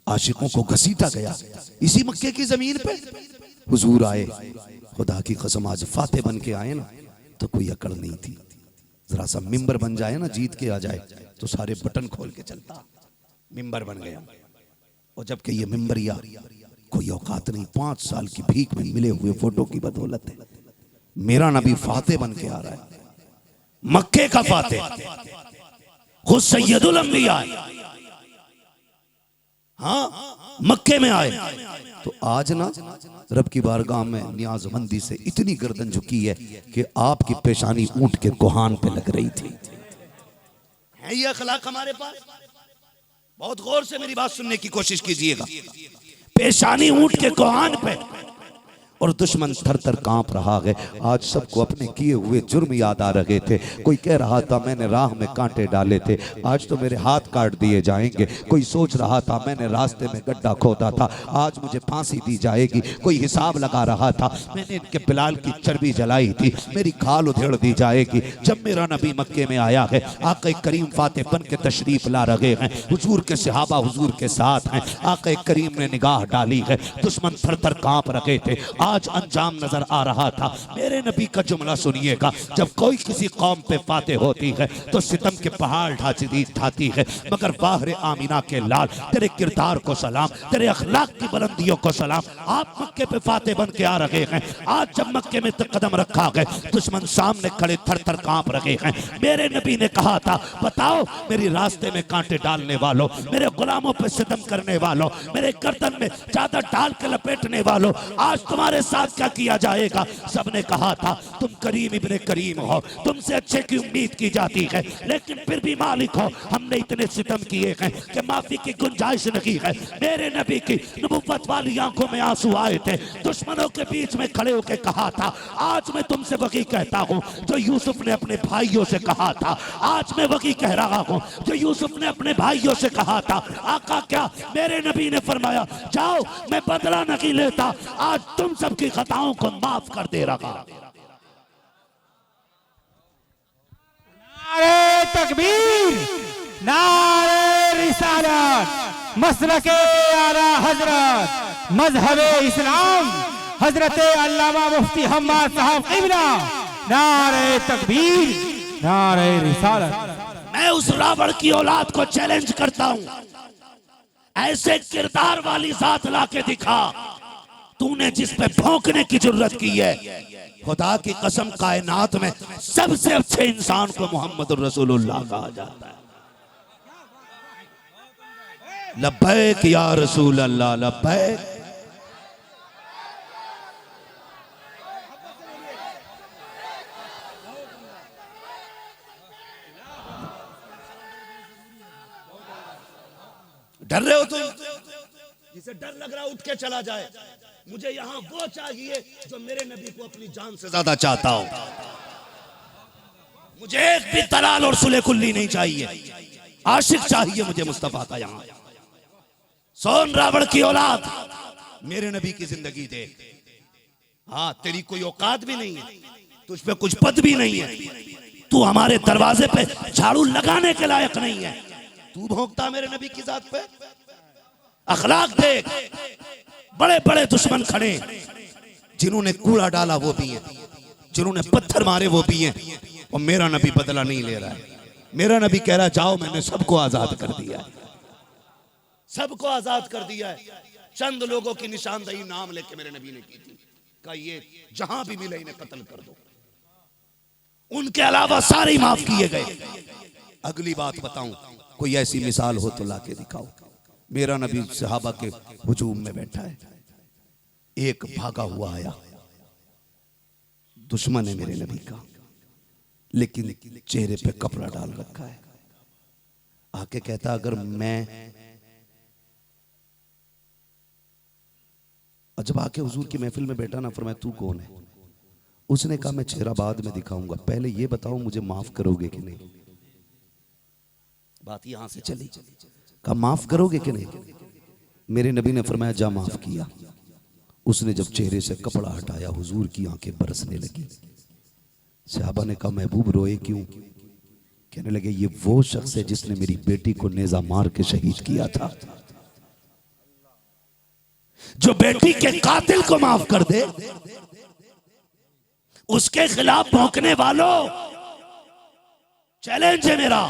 आशिकों को घसीटा गया। इसी मक्के की जमीन पे हुजूर आए। खुदा की कसम आज फाते बन के आए ना तो कोई अकड़ नहीं थी। जरा सा मिंबर बन जाए ना, जीत के आ जाए तो सारे बटन खोल के चलता। मिंबर बन गया, और जबकि ये मिंबरिया कोई औकात नहीं, 5 साल की भीख में मिले हुए फोटो की बदौलत है। मेरा नबी फाते बन के आ रहा है, मक्के का फाते, खुद सैयदुल अंबिया। हाँ, मक्के में आए। तो आज ना रब की बारगाह में नियाजमंदी से इतनी गर्दन झुकी है कि आपकी पेशानी ऊंट के कोहान पे लग रही थी। है ये अखलाक हमारे पास? बहुत गौर से मेरी बात सुनने की कोशिश कीजिएगा। पेशानी ऊंट के कोहान पे, और दुश्मन थर थर कांप रहा है। आज सबको अपने किए हुए जुर्म याद आ रहे थे। कोई कह रहा था मैंने राह में कांटे डाले थे, आज तो मेरे हाथ काट दिए जाएंगे। कोई सोच रहा था मैंने रास्ते में गड्ढा खोदा था, आज मुझे फांसी दी जाएगी। कोई हिसाब लगा रहा था मैंने इनके बिलाल की चर्बी जलाई थी, मेरी खाल उधेड़ दी जाएगी। जब मेरा नबी मक्के में आया है, आका करीम फाते बन के तशरीफ ला रहे हैं, हुजूर के सहाबा हुजूर के साथ हैं। आका करीम ने निगाह डाली है, दुश्मन थर थर कांप रहे थे। आज अंजाम नजर आ रहा था। मेरे नबी का जुमला सुनिएगा, जब कोई किसी कौम पे फाते होती है तो सितम के पहाड़ ढाती है, मगर बाहर आमीना के लाल तेरे किरदार को सलाम, तेरे अखलाक की बुलंदियों को सलाम। आप मक्के पे फाते बन के आ रहे हैं। आज जब मक्के में कदम रखा गया, दुश्मन सामने खड़े थर थर कांप रहे हैं। मेरे नबी ने कहा था बताओ मेरी रास्ते में कांटे डालने वालों, मेरे गुलामों पे सितम करने वालों, मेरे गर्दन में चादर डाल के लपेटने वालों, आज तुम्हारे साथ क्या किया जाएगा। सबने कहा था तुम करीम इब्ने करीम हो, तुमसे अच्छे की उम्मीद की जाती है, लेकिन फिर भी मालिक हो हमने इतने सितम किए हैं कि माफी की गुंजाइश नहीं है। मेरे नबी की नबुव्वत वाली आंखों में आंसू आए थे। दुश्मनों के बीच में खड़े होकर कहा था आज मैं तुमसे वही कहता हूँ जो यूसुफ ने अपने भाइयों से कहा था, आज मैं वही कह रहा हूँ जो यूसुफ ने अपने भाइयों से कहा था। आका क्या मेरे नबी ने फरमाया जाओ मैं बदला नहीं लेता, आज तुम सबकी खताओं को माफ कर दे रहा। नारे तकबीर, नारे रिसालत, मसलके आला हजरत, मजहबे इस्लाम, हजरत अल्लामा मुफ्ती हम्माद साहब क़िबला। नारे तकबीर, नारे रिसालत। मैं उस रावण की औलाद को चैलेंज करता हूं, ऐसे किरदार वाली जात ला के दिखा तूने जिस पे भौंकने की जरूरत की है। खुदा की कसम कायनात में सबसे अच्छे इंसान को मोहम्मद रसूलुल्लाह कहा जाता है। लब्बैक या रसूल अल्लाह लब्बैक। डर रहे हो तुम? जिसे डर लग रहा उठ के चला जाए। मुझे यहां वो चाहिए जो मेरे नबी को अपनी जान से ज्यादा चाहता हो। मुझे एक भी दलाल और सुले कुल्ली नहीं चाहिए, आशिक चाहिए मुझे मुस्तफा का। यहां सोन रावण की औलाद मेरे नबी की जिंदगी देख। हाँ तेरी कोई औकात भी नहीं है, तुझ पे कुछ पद भी नहीं है, तू हमारे दरवाजे पे झाड़ू लगाने के लायक नहीं है, तू भोंकता मेरे नबी की जात पे। अखलाक देख, बड़े बड़े दुश्मन खड़े, जिन्होंने कूड़ा डाला वो भी हैं, जिन्होंने पत्थर मारे वो भी हैं, और मेरा नबी बदला नहीं ले रहा है। मेरा नबी कह रहा है जाओ मैंने सबको आजाद कर दिया है, सबको आजाद कर दिया है। चंद लोगों की निशानदही नाम लेके मेरे नबी ने की थी, कहा ये जहां भी मिले इन्हें कत्ल कर दो, उनके अलावा सारे माफ किए गए। अगली बात बताऊं, कोई ऐसी मिसाल हो तो लाके दिखाओ। मेरा नबी सहाबा के हुजूम में बैठा है, एक भागा हुआ आया, दुश्मन है मेरे नबी का, लेकिन चेहरे पे कपड़ा डाल रखा है। आके कहता अगर मैं, और जब आके हुजूर की महफिल में बैठा ना, फरमाया तू कौन है? उसने कहा मैं चेहरा बाद में दिखाऊंगा, पहले ये बताओ मुझे माफ करोगे कि नहीं। बात यहां से चली, कहा माफ करोगे कि नहीं? मेरे नबी ने फरमाया जा माफ किया। उसने जब चेहरे से कपड़ा हटाया, हुजूर की आंखें बरसने लगी। सहाबा ने कहा महबूब रोए क्यों? कहने लगे ये वो शख्स है जिसने मेरी बेटी को नेजा मार के शहीद किया था। जो बेटी के कातिल को माफ कर दे, उसके खिलाफ भौंकने वालों, चैलेंज है मेरा,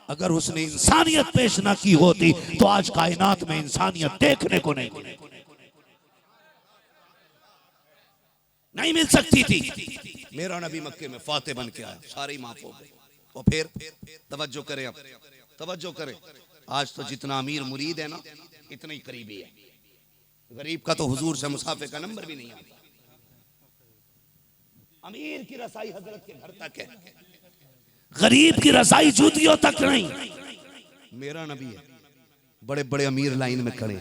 अगर उसने इंसानियत पेश ना की होती तो आज कायनात में इंसानियत देखने को नहीं मिल सकती थी। मेरा नबी मक्के में फाते बन के आया, सारे ही माफ हो गए। और फिर तवज्जो करें, अब तवज्जो करें, आज तो जितना अमीर मुरीद है ना इतना ही करीबी है। गरीब का तो हुजूर से मुसाफे का नंबर भी नहीं आता। अमीर की रसाई हजरत के घर तक है, गरीब की रसाई जूतियों तक नहीं। मेरा नबी है, बड़े बड़े अमीर लाइन में खड़े,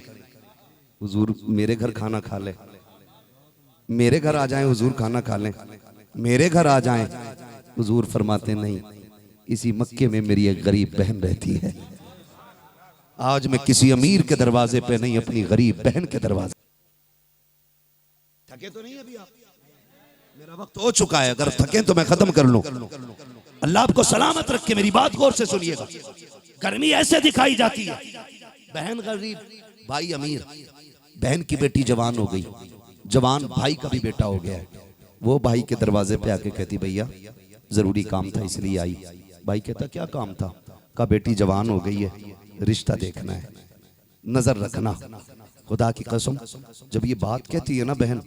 हुजूर मेरे घर खाना खा ले, मेरे घर आ जाएं हुजूर खाना खा लें, मेरे घर आ जाएं। हुजूर फरमाते नहीं, इसी मक्के में मेरी एक गरीब बहन रहती है। आज मैं किसी अमीर के दरवाजे पे नहीं, अपनी गरीब बहन के दरवाजे। थके तो नहीं अभी आप? मेरा वक्त हो चुका है, अगर थके तो मैं खत्म कर लूं। अल्लाह आपको सलामत रखे। मेरी बात गौर से सुनिएगा। गर्मी ऐसे दिखाई जाती है, बहन गरीब, भाई अमीर। बहन की बेटी जवान हो गई, जवान भाई का भी बेटा हो गया है। वो भाई के दरवाजे पे आके कहती भैया जरूरी काम था इसलिए आई। भाई कहता क्या काम था? का बेटी जवान हो गई है, रिश्ता देखना है, नजर रखना। खुदा की कसम जब ये बात कहती है ना बहन,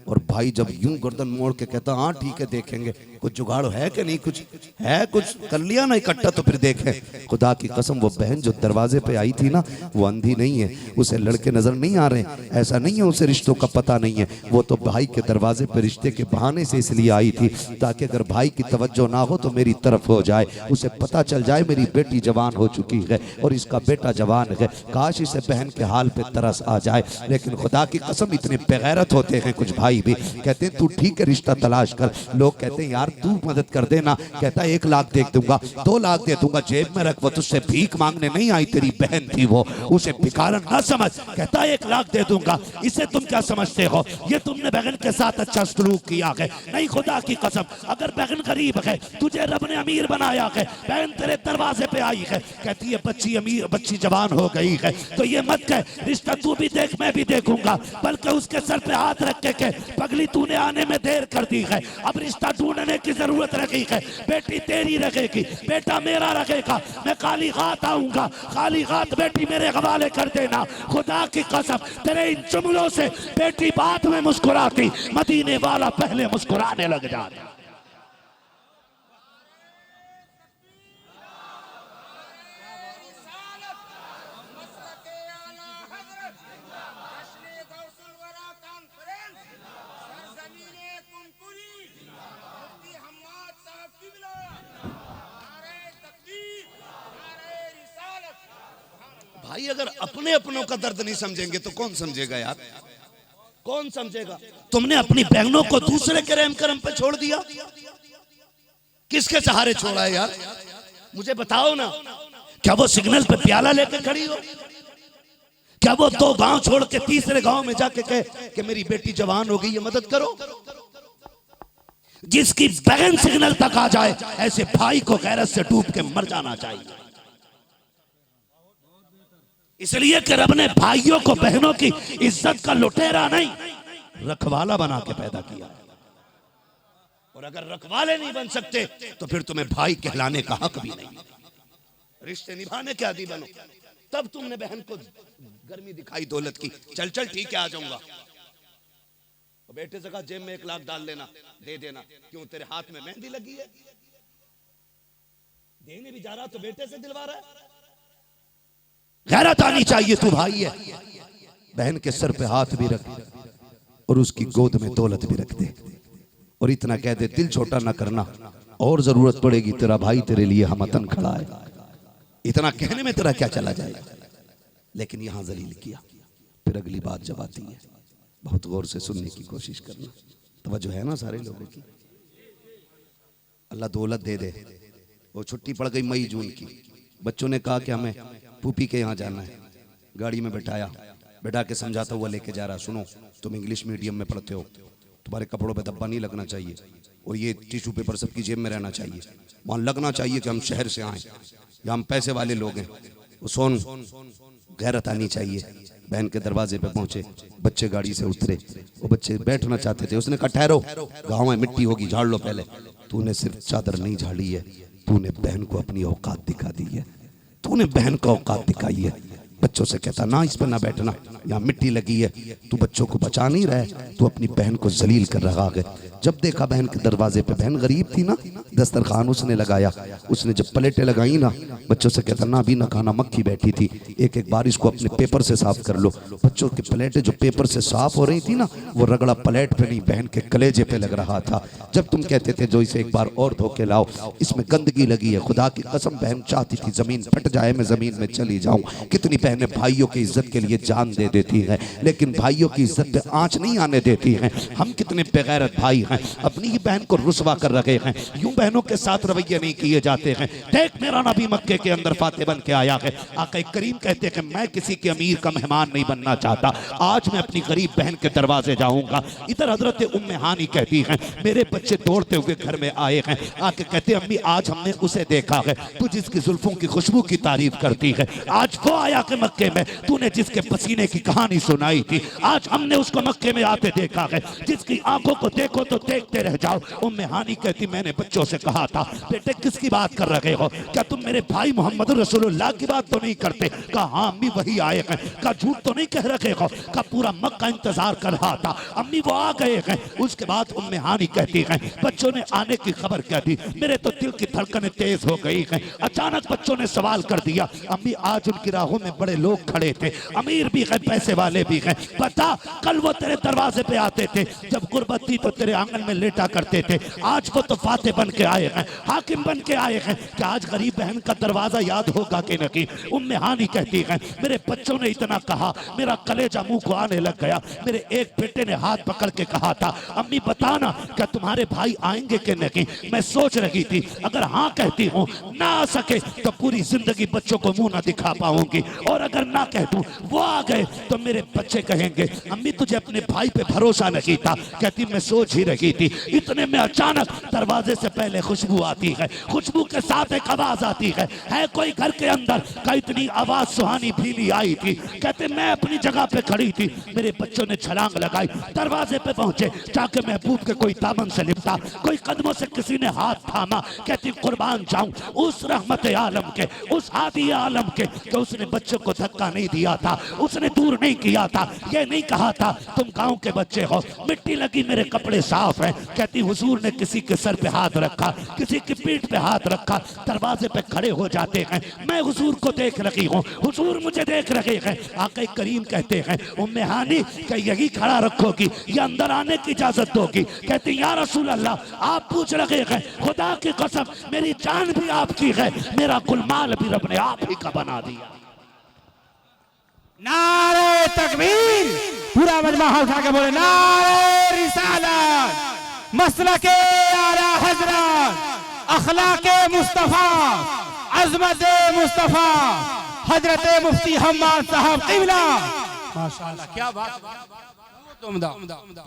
और भाई जब यूं गर्दन मोड़ के कहता हाँ ठीक है देखेंगे, कुछ जुगाड़ है कि नहीं, कुछ है, कुछ कर लिया ना इकट्ठा तो फिर देखें। खुदा की कसम वो बहन जो दरवाजे पे आई थी ना, वो अंधी नहीं है, उसे लड़के नजर नहीं आ रहे, ऐसा नहीं है उसे रिश्तों का पता नहीं है। वो तो भाई के दरवाजे पे रिश्ते के बहाने से इसलिए आई थी ताकि अगर भाई की तवज्जो ना हो तो मेरी तरफ हो जाए, उसे पता चल जाए मेरी बेटी जवान हो चुकी है और इसका बेटा जवान है। काश इसे बहन के हाल पे तरस आ जाए। लेकिन खुदा की कसम इतने बेगैरत होते हैं कुछ भाई भी, कहते हैं तू ठीक है रिश्ता तलाश कर। लोग कहते हैं यार तू मदद कर देना, कहता 1 लाख दे दूंगा, 2 लाख दे दूंगा, जेब में रख। वो तुझसे भीख मांगने नहीं आई, तेरी बहन थी वो, उसे भिखारन ना समझ। कहता 1 लाख दे दूंगा, इसे तुम क्या समझते हो? ये तुमने बहन के साथ अच्छा सलूक किया है। नहीं खुदा की कसम, अगर बहन गरीब है, तुझे रब ने अमीर बनाया है, बहन तेरे दरवाजे पे आई है, कहती है बच्ची अमीर, बच्ची जवान हो गई है, तो ये मत कह रिश्ता तू भी देख मैं भी देखूंगा, बल्कि उसके सर पे हाथ रख के पगली तूने आने में देर कर दी है, अब रिश्ता ढूंढने की जरूरत रही है। बेटी तेरी रखेगी, बेटा मेरा रखेगा, मैं काली घाट आऊंगा, काली घाट बेटी मेरे हवाले कर देना। खुदा की कसम तेरे इन जुमलों से बेटी बाद में मुस्कुराती, मदीने वाला पहले मुस्कुराने लग जाता। भाई अगर अपने अपनों का दर्द नहीं समझेंगे तो कौन समझेगा यार, कौन समझेगा? तुमने अपनी बहनों को दूसरे के रहम करम पे छोड़ दिया, किसके सहारे छोड़ा है यार? मुझे बताओ ना। क्या वो सिग्नल पे प्याला लेकर खड़ी हो? क्या वो 2 गांव छोड़ के तीसरे गांव में जाके कहे कि मेरी बेटी जवान हो गई है मदद करो? जिसकी बहन सिग्नल तक आ जाए ऐसे भाई को गैरत से डूब के मर जाना चाहिए। इसलिए कि रब ने भाइयों को बहनों की इज्जत का लुटेरा नहीं, रखवाला बना के पैदा किया। और अगर रखवाले नहीं बन सकते तो फिर तुम्हें भाई कहलाने का हक भी नहीं। रिश्ते निभाने के आदी बनो, तब तुमने बहन को गर्मी दिखाई दौलत की। चल चल ठीक है आ जाऊंगा, तो बेटे से कहा जेब में 1 लाख डाल लेना, दे देना। क्यों तेरे हाथ में मेहंदी लगी है? देने भी जा रहा तो बेटे से दिलवा रहा है। गैरत आनी चाहिए, तू भाई है। बहन के सर पे हाथ भी रख और उसकी गोद में दौलत भी रख दे, और इतना कह दे दिल छोटा ना करना, और जरूरत पड़ेगी तेरा भाई तेरे लिए हमतन खड़ा है। इतना कहने में तेरा क्या चला जाएगा? लेकिन यहां जलील किया। फिर अगली बात जब आती है, बहुत गौर से सुनने की कोशिश करना, तवज्जो है ना सारे लोगों की। अल्लाह दौलत दे दे। वो छुट्टी पड़ गई मई जून की, बच्चों ने कहा कि हमें फूफी के यहाँ जाना है। गाड़ी में बैठाया, बैठा के समझाता हुआ लेके जा रहा, सुनो तुम इंग्लिश मीडियम में पढ़ते हो, तुम्हारे कपड़ों पे धब्बा नहीं लगना चाहिए, और ये टिश्यू पेपर सबकी जेब में रहना चाहिए। वहाँ लगना चाहिए कि हम शहर से आए, या हम पैसे वाले लोग हैं। वो सोन गैरत आनी चाहिए। बहन के दरवाजे पे पहुंचे, बच्चे गाड़ी से उतरे, वो बच्चे बैठना चाहते थे। उसने कहा ठहरो, गाँव में मिट्टी होगी, झाड़ लो पहले। तूने सिर्फ चादर नहीं झाड़ी है, तूने बहन को अपनी औकात दिखा दी है, तूने बहन को औकात दिखाई है। बच्चों से कहता ना इस पर ना बैठना, यहाँ मिट्टी लगी है, तू बच्चों को बचा नहीं रहा है, तू अपनी बहन को जलील कर रहा है। जब देखा बहन के दरवाजे पे, बहन गरीब थी ना, दस्तरखान उसने लगाया। उसने जब प्लेटें लगाई ना, बच्चों से कहता ना भी ना खाना, मक्खी बैठी थी, एक एक बार इसको अपने पेपर से साफ कर लो। बच्चों की प्लेटें जो पेपर से साफ हो रही थी ना, वो रगड़ा प्लेट पे नहीं, बहन के कलेजे पे लग रहा था। जब तुम कहते थे जो इसे एक बार और धो के लाओ, इसमें गंदगी लगी है। खुदा की कसम बहन चाहती थी जमीन फट जाए, मैं जमीन में चली जाऊं। कितनी बहनें भाइयों की इज्जत के लिए जान दे देती हैं, लेकिन भाइयों की इज्जत पे आंच नहीं आने देती हैं। हम कितने बेगैरत भाई हैं, अपनी ही बहन को रुसवा कर रखे हैं। यूं बहनों के साथ रवैये नहीं किए जाते हैं। देख मेरा नबी मक्के के अंदर फाते बन के आया है। आका करीम कहते हैं कि मैं किसी के अमीर का मेहमान नहीं बनना चाहता, आज मैं अपनी गरीब बहन के दरवाजे जाऊंगा। इधर हजरत उम्मे हानी कहती हैं मेरे बच्चे दौड़ते हुए घर में आए हैं, आके कहते अम्मी आज हमने उसे देखा है तू जिसकी जुल्फों की खुशबू की तारीफ करती है, आज वो आया कि मक्के में तूने जिसके पसीने की कहानी सुनाई थी, आज हमने उसको मक्के में आते देखा है, जिसकी आंखों को देखो तो देखते रह जाओ। उम्मे हानी कहती मैंने बच्चों से कहा था बेटे किसकी बात कर रहे हो, क्या तुम मेरे भाई मोहम्मद रसूलुल्लाह की बात तो नहीं करते? कहा हाँ अम्मी वही आए हैं। कहा झूठ तो नहीं कह रहे हो? कहा पूरा मक्का इंतजार कर रहा था अम्मी वो आ गए हैं। उसके बाद उम्मे हानी कहती हैं बच्चों ने आने की खबर क्या दी, मेरे तो दिल की धड़कनें तेज हो गई हैं। अचानक बच्चों ने सवाल कर दिया अम्मी आज उनकी राहों में बड़े लोग खड़े थे, अमीर भी हैं पैसे वाले भी हैं, बता कल वो तेरे दरवाजे पे आते थे, जब गुर्बत थी तो तेरे आंगन में लेटा करते थे, आज वो तो फाते बन के आए हैं, हाकिम बन के आए हैं, कि आज गरीब बहन का दरवाजा याद होगा कि नहीं? उम्मे हानी कहती हैं मेरे बच्चों ने इतना कहा मेरा कलेजा मुंह को आने लग गया। मेरे एक बेटे ने हाथ पकड़ के कहा था अम्मी बताना क्या तुम्हारे भाई आएंगे कि नहीं? मैं सोच रही थी अगर हाँ कहती हूँ ना आ सके तो पूरी जिंदगी बच्चों को मुंह ना दिखा पाऊंगी, और अगर ना कह दूं वो आ गए तो मेरे बच्चे कहेंगे अम्मी तुझे अपने भाई पे भरोसा नहीं था। कहती मैं सोच ही रही थी, इतने में अचानक दरवाजे से पहले खुशबू आती है, खुशबू के साथ एक आवाज आती है कोई घर के अंदर? का इतनी आवाज सुहानी भीली आई थी। कहते मैं अपनी जगह पे खड़ी थी, मेरे बच्चों ने छलांग लगाई, दरवाजे पे पहुंचे, जाके महबूब के कोई दामन से लिपटा, कोई कदमों से किसी ने हाथ थामा। कहती कुर्बान जाऊं उस रहमत आलम के, उस हादी आलम के, कि उसने बच्चों को धक्का नहीं दिया था, उसने दूर नहीं किया था, ये नहीं कहा था तुम गांव के बच्चे हो, मिट्टी लगी मेरे कपड़े साफ हैं। कहती हुजूर ने किसी के सर पे हाथ रखा, किसी की पीठ पे हाथ रखा, दरवाजे पे खड़े हो जाते हैं, मैं हुजूर को देख रही हूँ, हुजूर मुझे देख रहे हैं। आका करीम कहते हैं उम्मे हानी क्या यही खड़ा रखोगी या अंदर आने की इजाजत दोगी? कहती या रसूल अल्लाह आप पूछ रहे हैं, खुदा की कसम मेरी जान भी आपकी है, मेरा गुलमाल भी रब ने आप ही का बना दिया। नारे तकबीर, पूरा मजमा उठा के बोले नारे रिसालत, मसलके आला हजरत, अखलाके मुस्तफा, अजमत मुस्तफा, हजरत मुफ्ती हम्माद साहब क़िबला। माशाअल्लाह क्या बात।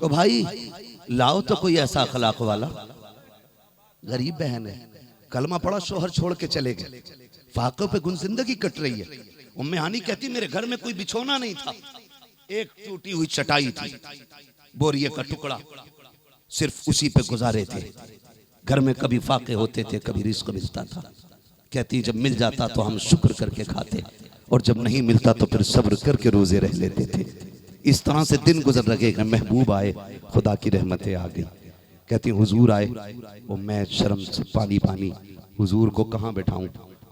तो भाई लाओ तो कोई ऐसा अखलाक वाला, गरीब बहन है, कलमा पड़ा शोहर छोड़ के चले गए, फाकों पे गुन जिंदगी कट रही है। उम्मे हानी कहती मेरे घर में कोई बिछोना नहीं था, एक टूटी हुई चटाई थी, बोरिये का टुकड़ा, सिर्फ उसी पे गुजारे थे। घर में कभी फाके होते थे, कभी रिस्क मिलता था। कहती जब मिल जाता तो हम शुक्र करके खाते, और जब नहीं मिलता तो फिर सब्र करके रोजे रह लेते थे। इस तरह से दिन गुजर रहे हैं। महबूब आए, खुदा की रहमतें आ गई। कहती हुजूर आए, वो मैं शर्म से पानी पानी, हुजूर को कहाँ बैठाऊं,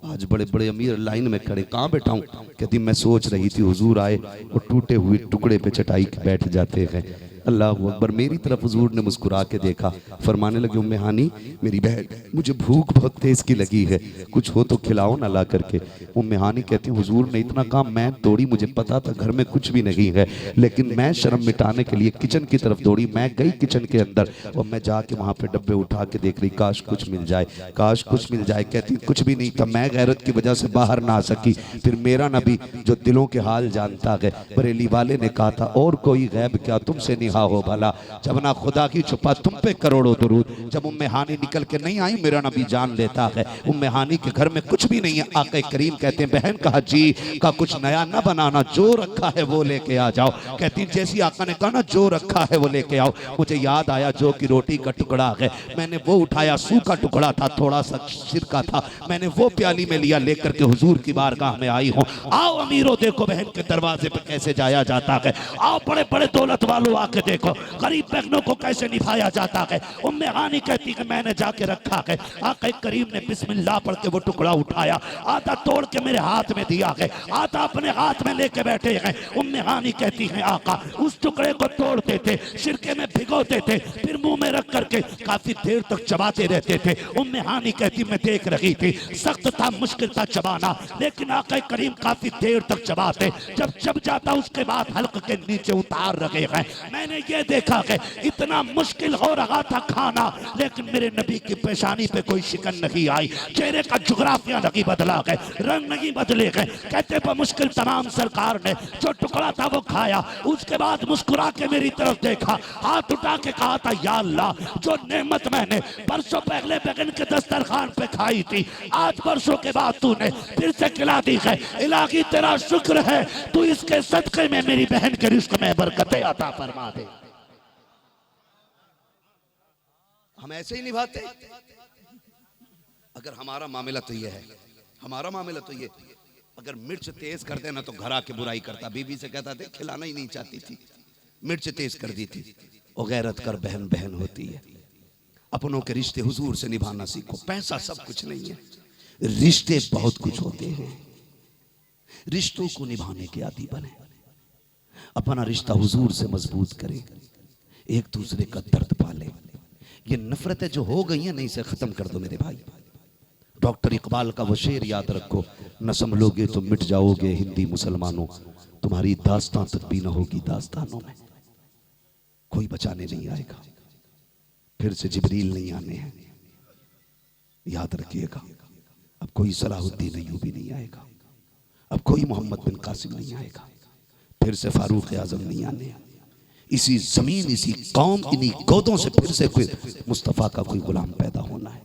आज बड़े बड़े अमीर लाइन में खड़े, कहाँ बैठाऊं? कहती मैं सोच रही थी हुजूर आए और टूटे हुए टुकड़े पे चटाई के बैठ जाते हैं। अल्लाह अकबर। मेरी तरफ हुजूर ने मुस्कुरा के देखा, फरमाने लगे उम्मे हानी मेरी बहन मुझे भूख बहुत तेज की लगी है, कुछ हो तो खिलाओ ना ला करके। उम्मे हानी कहती हुजूर ने इतना काम मैं दौड़ी, मुझे पता था घर में कुछ भी नहीं है, लेकिन मैं शर्म मिटाने के लिए किचन की तरफ दौड़ी। मैं गई किचन के अंदर और मैं जाके वहाँ पे डब्बे उठा के देख रही, काश कुछ मिल जाए, काश कुछ मिल जाए। कहती कुछ भी नहीं था, मैं गैरत की वजह से बाहर ना आ सकी। फिर मेरा नबी जो दिलों के हाल जानता है, बरेली वाले ने कहा था और कोई गैब क्या तुमसे निहा हो भला, जब ना खुदा की छुपा तुम पे करोड़ों दुरूद। जब उम्मे हानी निकल के नहीं आई, मेरा नबी जान लेता है उम्मे हानी के घर में कुछ भी नहीं है। आका करीम कहते हैं बहन कहा जी का कुछ नया ना बनाना, जो रखा है वो लेके आ जाओ। कहती जैसी आका ने कहा ना जो रखा है वो लेके आओ, मुझे याद आया जो की रोटी का टुकड़ा है, मैंने वो उठाया, सूखा टुकड़ा था, थोड़ा सा सिरका था, मैंने वो प्याली में लिया, लेकर के हुजूर की बारगाह में आई हूँ। आओ अमीरों देखो बहन के दरवाजे पे कैसे जाया जाता है, आओ बड़े बड़े दौलत वालों आके देखो गरीब बहनों को कैसे निभाया जाता है। उम्मे हानी कहती है मैंने जाके रखा है। आका करीम ने बिस्मिल्लाह पढ़ के वो टुकड़ा उठाया, आधा तोड़ के मेरे हाथ में दिया है, आधा अपने हाथ में लेके बैठे हैं। उम्मे हानी कहती है आका उस टुकड़े को तोड़ते थे, सिरके में भिगोते थे, फिर मुंह में रख करके काफी देर तक चबाते रहते थे। उम्मे हानी कहती मैं देख रही थी, सख्त था, मुश्किल था चबाना, लेकिन आका करीम काफी देर तक चबाते। जब चब जाता उसके बाद हल्क के नीचे उतार रखे गए। मैंने ये देखा कि इतना मुश्किल हो रहा था खाना, लेकिन मेरे नबी की पेशानी पे कोई शिकन नहीं आई, चेहरे का जुग्राफिया नहीं बदला गए, रंग नहीं बदले गए। कहते मुश्किल तमाम सरकार ने जो टुकड़ा था वो खाया, उसके बाद मुस्कुरा के मेरी तरफ देखा, हाथ उठा के कहा था या अल्लाह, जो नेमत मैंने बरसों पहले बगन के दस्तरखान पे खाई थी, आज बरसों के बाद तूने फिर से खिला दी है। इलाही तेरा शुक्र है, तू इसके सदके में मेरी बहन के रिस्क में बरकतें अता फरमा दे। हम ऐसे ही निभाते। अगर हमारा मामला तो ये है, हमारा मामला तो ये, अगर मिर्च तेज कर देना तो घर आके बुराई करता, बीवी से कहता थे खिलाना ही नहीं चाहती थी, मिर्च तेज कर दी थी। और गैरत कर बहन बहन होती है। अपनों के रिश्ते हुजूर से निभाना सीखो। पैसा सब कुछ नहीं है, रिश्ते बहुत कुछ होते हैं। रिश्तों को निभाने के आदी बने, अपना रिश्ता हुजूर से मजबूत करें, एक दूसरे का दर्द पाले। ये नफरतें जो हो गई हैं, नहीं से खत्म कर दो मेरे भाई। डॉक्टर इकबाल का वो शेर याद रखो, न संभलोगे तो मिट जाओगे हिंदी मुसलमानों, तुम्हारी दास्तां तक भी न होगी दास्तानों में। कोई बचाने नहीं आएगा, फिर से जिब्रील नहीं आने हैं, याद रखिएगा। अब कोई सलाहुद्दीन अय्यूबी नहीं आएगा, अब कोई मोहम्मद बिन कासिम नहीं आएगा, फिर से फारूक आजम नहीं आने हैं। इसी जमीन, इसी कौम, इन्हीं गोदों से फिर से कोई मुस्तफा का कोई गुलाम पैदा होना है।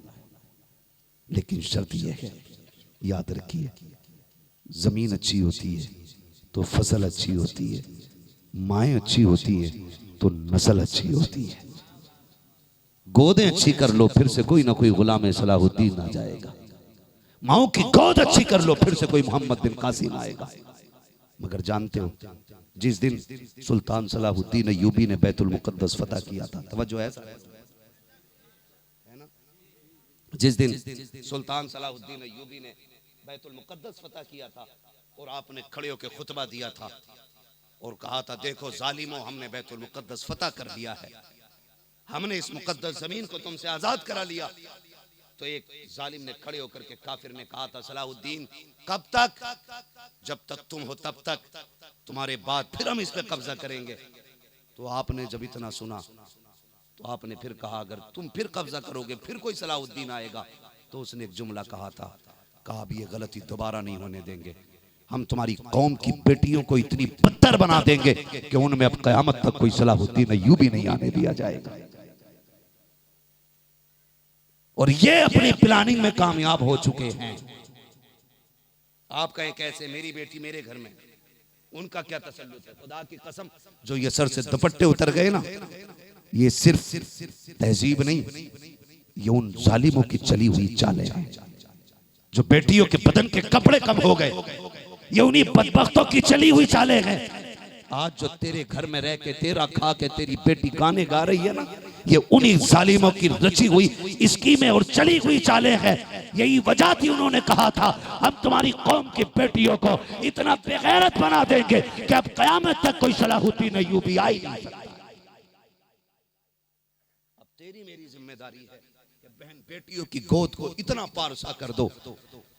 लेकिन शर्त यह है, याद रखिए, जमीन अच्छी होती है तो फसल अच्छी होती है, माएँ अच्छी होती है तो नस्ल अच्छी होती है। गोदें अच्छी कर लो, फिर से कोई ना कोई गुलाम सलाहुद्दीन आ जाएगा। माओ की गोद अच्छी कर लो, फिर से कोई मोहम्मद बिन कासिम आएगा। मगर जानते हो, जिस दिन सुल्तान सलाहुद्दीन अय्यूबी ने बैतुल मुकद्दस फतह किया था, तवज्जो है ना, जिस दिन सुल्तान सलाहुद्दीन अय्यूबी ने बैतुल मुकद्दस फतह किया था और आपने खड़े होकर खुतबा दिया था और कहा था, देखो जालिमों, हमने बैतुल मुकद्दस फतह कर लिया है, हमने इस मुकद्दस जमीन को तुमसे आजाद करा लिया। तो एक जालिम ने खड़े होकर के काफिर ने कहा था, सलाहुद्दीन कब तक? जब तक तुम हो तब तक, तुम्हारे बाद फिर हम इस पे कब्जा करेंगे। तो आपने जब इतना सुना तो आपने फिर कहा, अगर तुम फिर कब्जा करोगे फिर कोई सलाहुद्दीन आएगा। तो उसने एक जुमला कहा था, कहा अब ये गलती दोबारा नहीं होने देंगे, हम तुम्हारी कौम की बेटियों को इतनी बदतर बना देंगे कि उनमें अब कयामत तक कोई सलाहुद्दीन अय्यूबी नहीं आने दिया जाएगा। और ये अपनी प्लानिंग में कामयाब हो चुके हैं। आप कहें कैसे? मेरी बेटी मेरे घर में, उनका क्या तसल्लुत है? खुदा की कसम, जो ये सर से दुपट्टे उतर गए ना, ये सिर्फ तहजीब नहीं, ये उन जालिमों की चली हुई चालें हैं। जो बेटियों के बदन के कपड़े कम हो गए, ये उन्हीं बदबख्तों की चली हुई चालें हैं। आज जो तेरे घर में रह के, तेरा खा के तेरी बेटी गाने गा रही है ना, ये उन्हीं जालिमों की रची हुई स्कीमें और चली हुई चालें हैं। यही वजह थी, उन्होंने कहा था, हम तुम्हारी कौम की बेटियों को इतना बेगैरत बना देंगे कि अब कयामत तक कोई सलाहुद्दीन अय्यूबी आई नहीं सकता। अब तेरी मेरी जिम्मेदारी है कि बहन बेटियों की गोद को इतना पारसा कर दो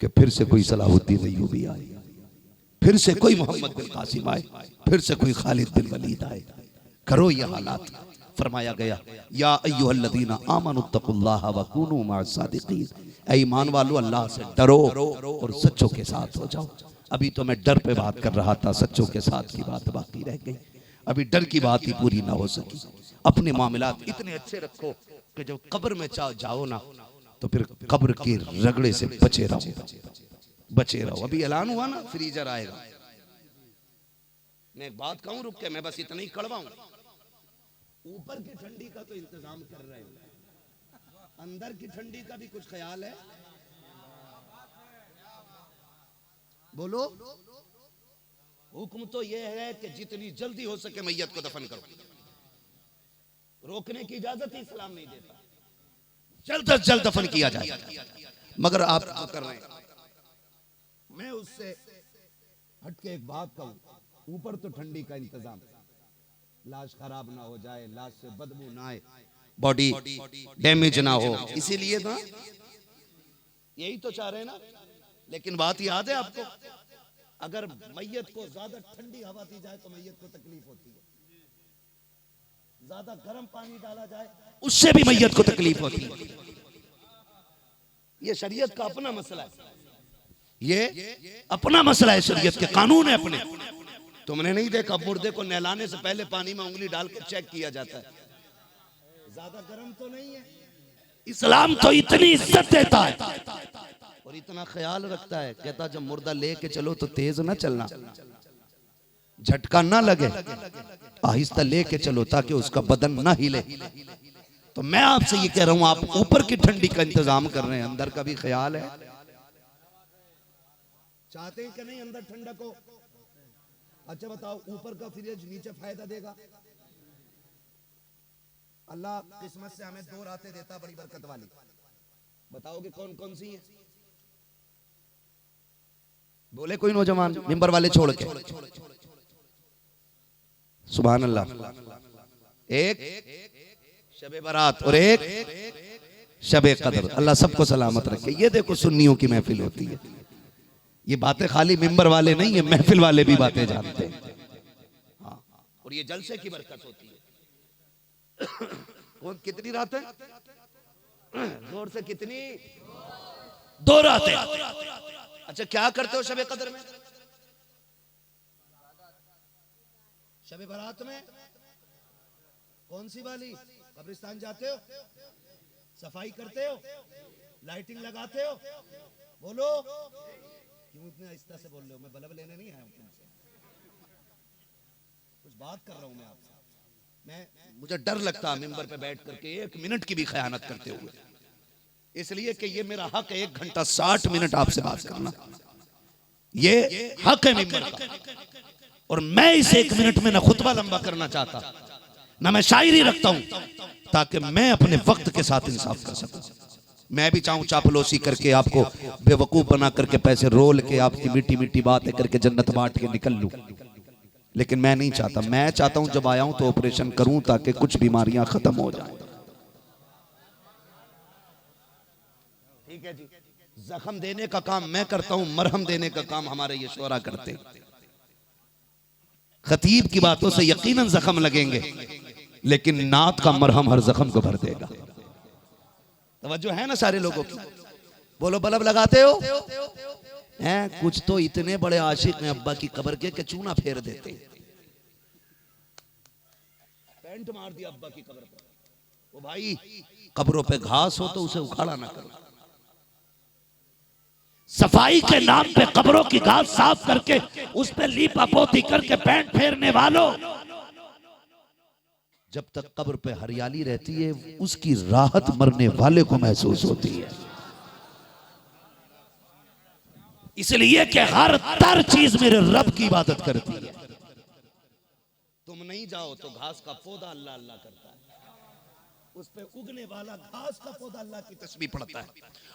कि फिर से कोई सलाहुद्दीन अय्यूबी आए, फिर से कोई मोहम्मद बिन कासिम आए, फिर से कोई खालिद बिन वलीद आए। करो ये हालात। फरमाया गया, या अय्युहल्लज़ीना आमनुत्तकुल्लाह व कूनू मअस-सादिक़ीन, ऐ ईमान वालों, अल्लाह से डरो और सच्चों के साथ हो जाओ। अभी तो मैं डर पे बात कर रहा था, सच्चों के साथ की बात बाकी रह गई। अभी डर की बात ही पूरी ना हो सकी। अपने मामलात इतने अच्छे रखो कि जब कब्र में जाओ ना, तो फिर कब्र के रगड़े से बचे रहो, बचे रहो। अभी ऐलान हुआ ना, फ्रीजर आएगा। मैं एक बात कहूं, रुक के, मैं बस इतना ही कड़वाऊं। ऊपर की ठंडी का तो इंतजाम कर रहे हैं, अंदर की ठंडी का भी कुछ ख्याल है? बोलो। हुक्म तो यह है कि जितनी जल्दी हो सके मैयत को दफन करो। रोकने की इजाजत ही इस्लाम नहीं देता, जल्द अज जल्द दफन किया जाए। मगर आप कर रहे हैं। मैं उससे हटके एक बात कहूं, ऊपर तो ठंडी का इंतजाम, लाश खराब ना हो जाए, लाश से बदबू ना आए, बॉडी डैमेज ना हो, इसीलिए ना, यही तो चाह रहे हैं ना। लेकिन बात याद है आपको, अगर मैयत को ज्यादा ठंडी हवा दी जाए तो मैयत को तकलीफ होती है, ज्यादा गर्म पानी डाला जाए उससे भी मैयत को तकलीफ होती है। ये शरीयत का अपना मसला है, ये अपना मसला है, शरीयत के कानून है अपने। तुमने नहीं देखा मुर्दे को नहलाने से पहले पानी में उंगली डाल के चेक किया जाता है, ज्यादा गर्म तो नहीं है। इस्लाम तो इतनी इज्जत देता है और इतना ख्याल रखता है, कहता जब मुर्दा लेके चलो तो तेज ना चलना, झटका ना लगे, आहिस्ता लेके चलो ताकि उसका बदन ना हिले। तो मैं आपसे ये कह रहा हूं, आप ऊपर की ठंडी का इंतजाम कर रहे हैं, अंदर का भी ख्याल है। चाहते हैं कि नहीं अंदर ठंडक हो? अच्छा बताओ, ऊपर का फ्रिज नीचे फायदा देगा? अल्लाह किस्मत से हमें 2 रातें देता बड़ी बरकत वाली, बताओगे कौन कौन सी है? बोले कोई नौजवान मिंबर वाले छोड़ के। सुभान अल्लाह। एक शबे बारात और एक शबे कदर। अल्लाह सबको सलामत रखे। ये देखो सुन्नियों की महफिल होती है, ये बातें खाली मिंबर वाले नहीं, ये महफिल वाले भी बातें जानते हैं। हाँ, और ये जलसे की बरकत होती है। कौन कितनी रात है? जोर से कितनी? 2 रातें। अच्छा क्या करते हो शबे कदर में? शबे बारात में कौन सी वाली? कब्रिस्तान जाते हो, सफाई करते हो, लाइटिंग लगाते हो? बोलो, क्यों इतने आहिस्ता से बोल रहे हो? मैं बल्ब लेने नहीं आया हूं तुमसे, कुछ बात कर रहा हूं मैं आपसे। मुझे डर लगता है मिंबर पे बैठ करके 1 मिनट की भी खयानत करते हुए, इसलिए कि ये मेरा हक है 1 घंटा 60 मिनट आपसे बात करना, ये हक है मिंबर का। और मैं इस 1 मिनट में ना खुतबा लंबा करना चाहता, ना मैं शायरी रखता हूं, ताकि मैं अपने वक्त के साथ इंसाफ कर सकूं। मैं भी चाहूं चापलूसी करके आपको बेवकूफ बना करके पैसे रोल के आपकी मीठी मीठी बातें करके जन्नत बांट के निकल लूं, लेकिन मैं नहीं चाहता। मैं चाहता हूं जब आया हूं तो ऑपरेशन करूं ताकि कुछ बीमारियां खत्म हो जाएं। ठीक है जी। जख्म देने का काम मैं करता हूं, मरहम देने का काम हमारे ये शोरा करते हैं। खतीब की बातों से यकीनन जख्म लगेंगे, लेकिन नात का मरहम हर जख्म को भर देगा। तवज्जो है ना सारे लोगों की? बोलो बल्ब लगाते हो? हैं कुछ तो इतने बड़े आशिक हैं अब्बा की कब्र के चूना फेर देते, पेंट मार दिया अब्बा की कब्र पर। ओ भाई, कब्रों पे घास हो तो उसे उखाड़ा ना करो। सफाई के नाम पे कब्रों की घास साफ करके उस पे लीपा पोती करके पेंट फेरने वालों, जब तक कब्र पे हरियाली रहती है उसकी राहत मरने वाले को महसूस होती है। इसलिए कि हर तर चीज मेरे रब की इबादत करती है। तुम नहीं जाओ तो घास का पौधा अल्लाह अल्लाह करता है, उस पे उगने वाला घास का पौधा अल्लाह की तस्बीह पढ़ता है,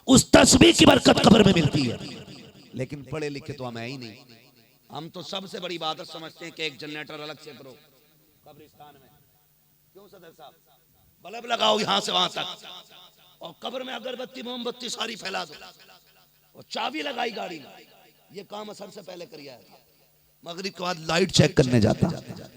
उस तस्बीह की बरकत कब्र में मिलती है। लेकिन पढ़े लिखे तो हम है ही नहीं। हम तो सबसे बड़ी इबादत समझते हैं कि एक जनरेटर अलग से करो कब्रिस्तान में। क्यों सदर साहब? बल्ब लगाओ यहां से वहां तक, और कब्र में अगरबत्ती मोमबत्ती सारी फैला दो, और चाबी लगाई गाड़ी में। ये काम असर से पहले करिया है। मगरिब के बाद लाइट चेक करने जाता,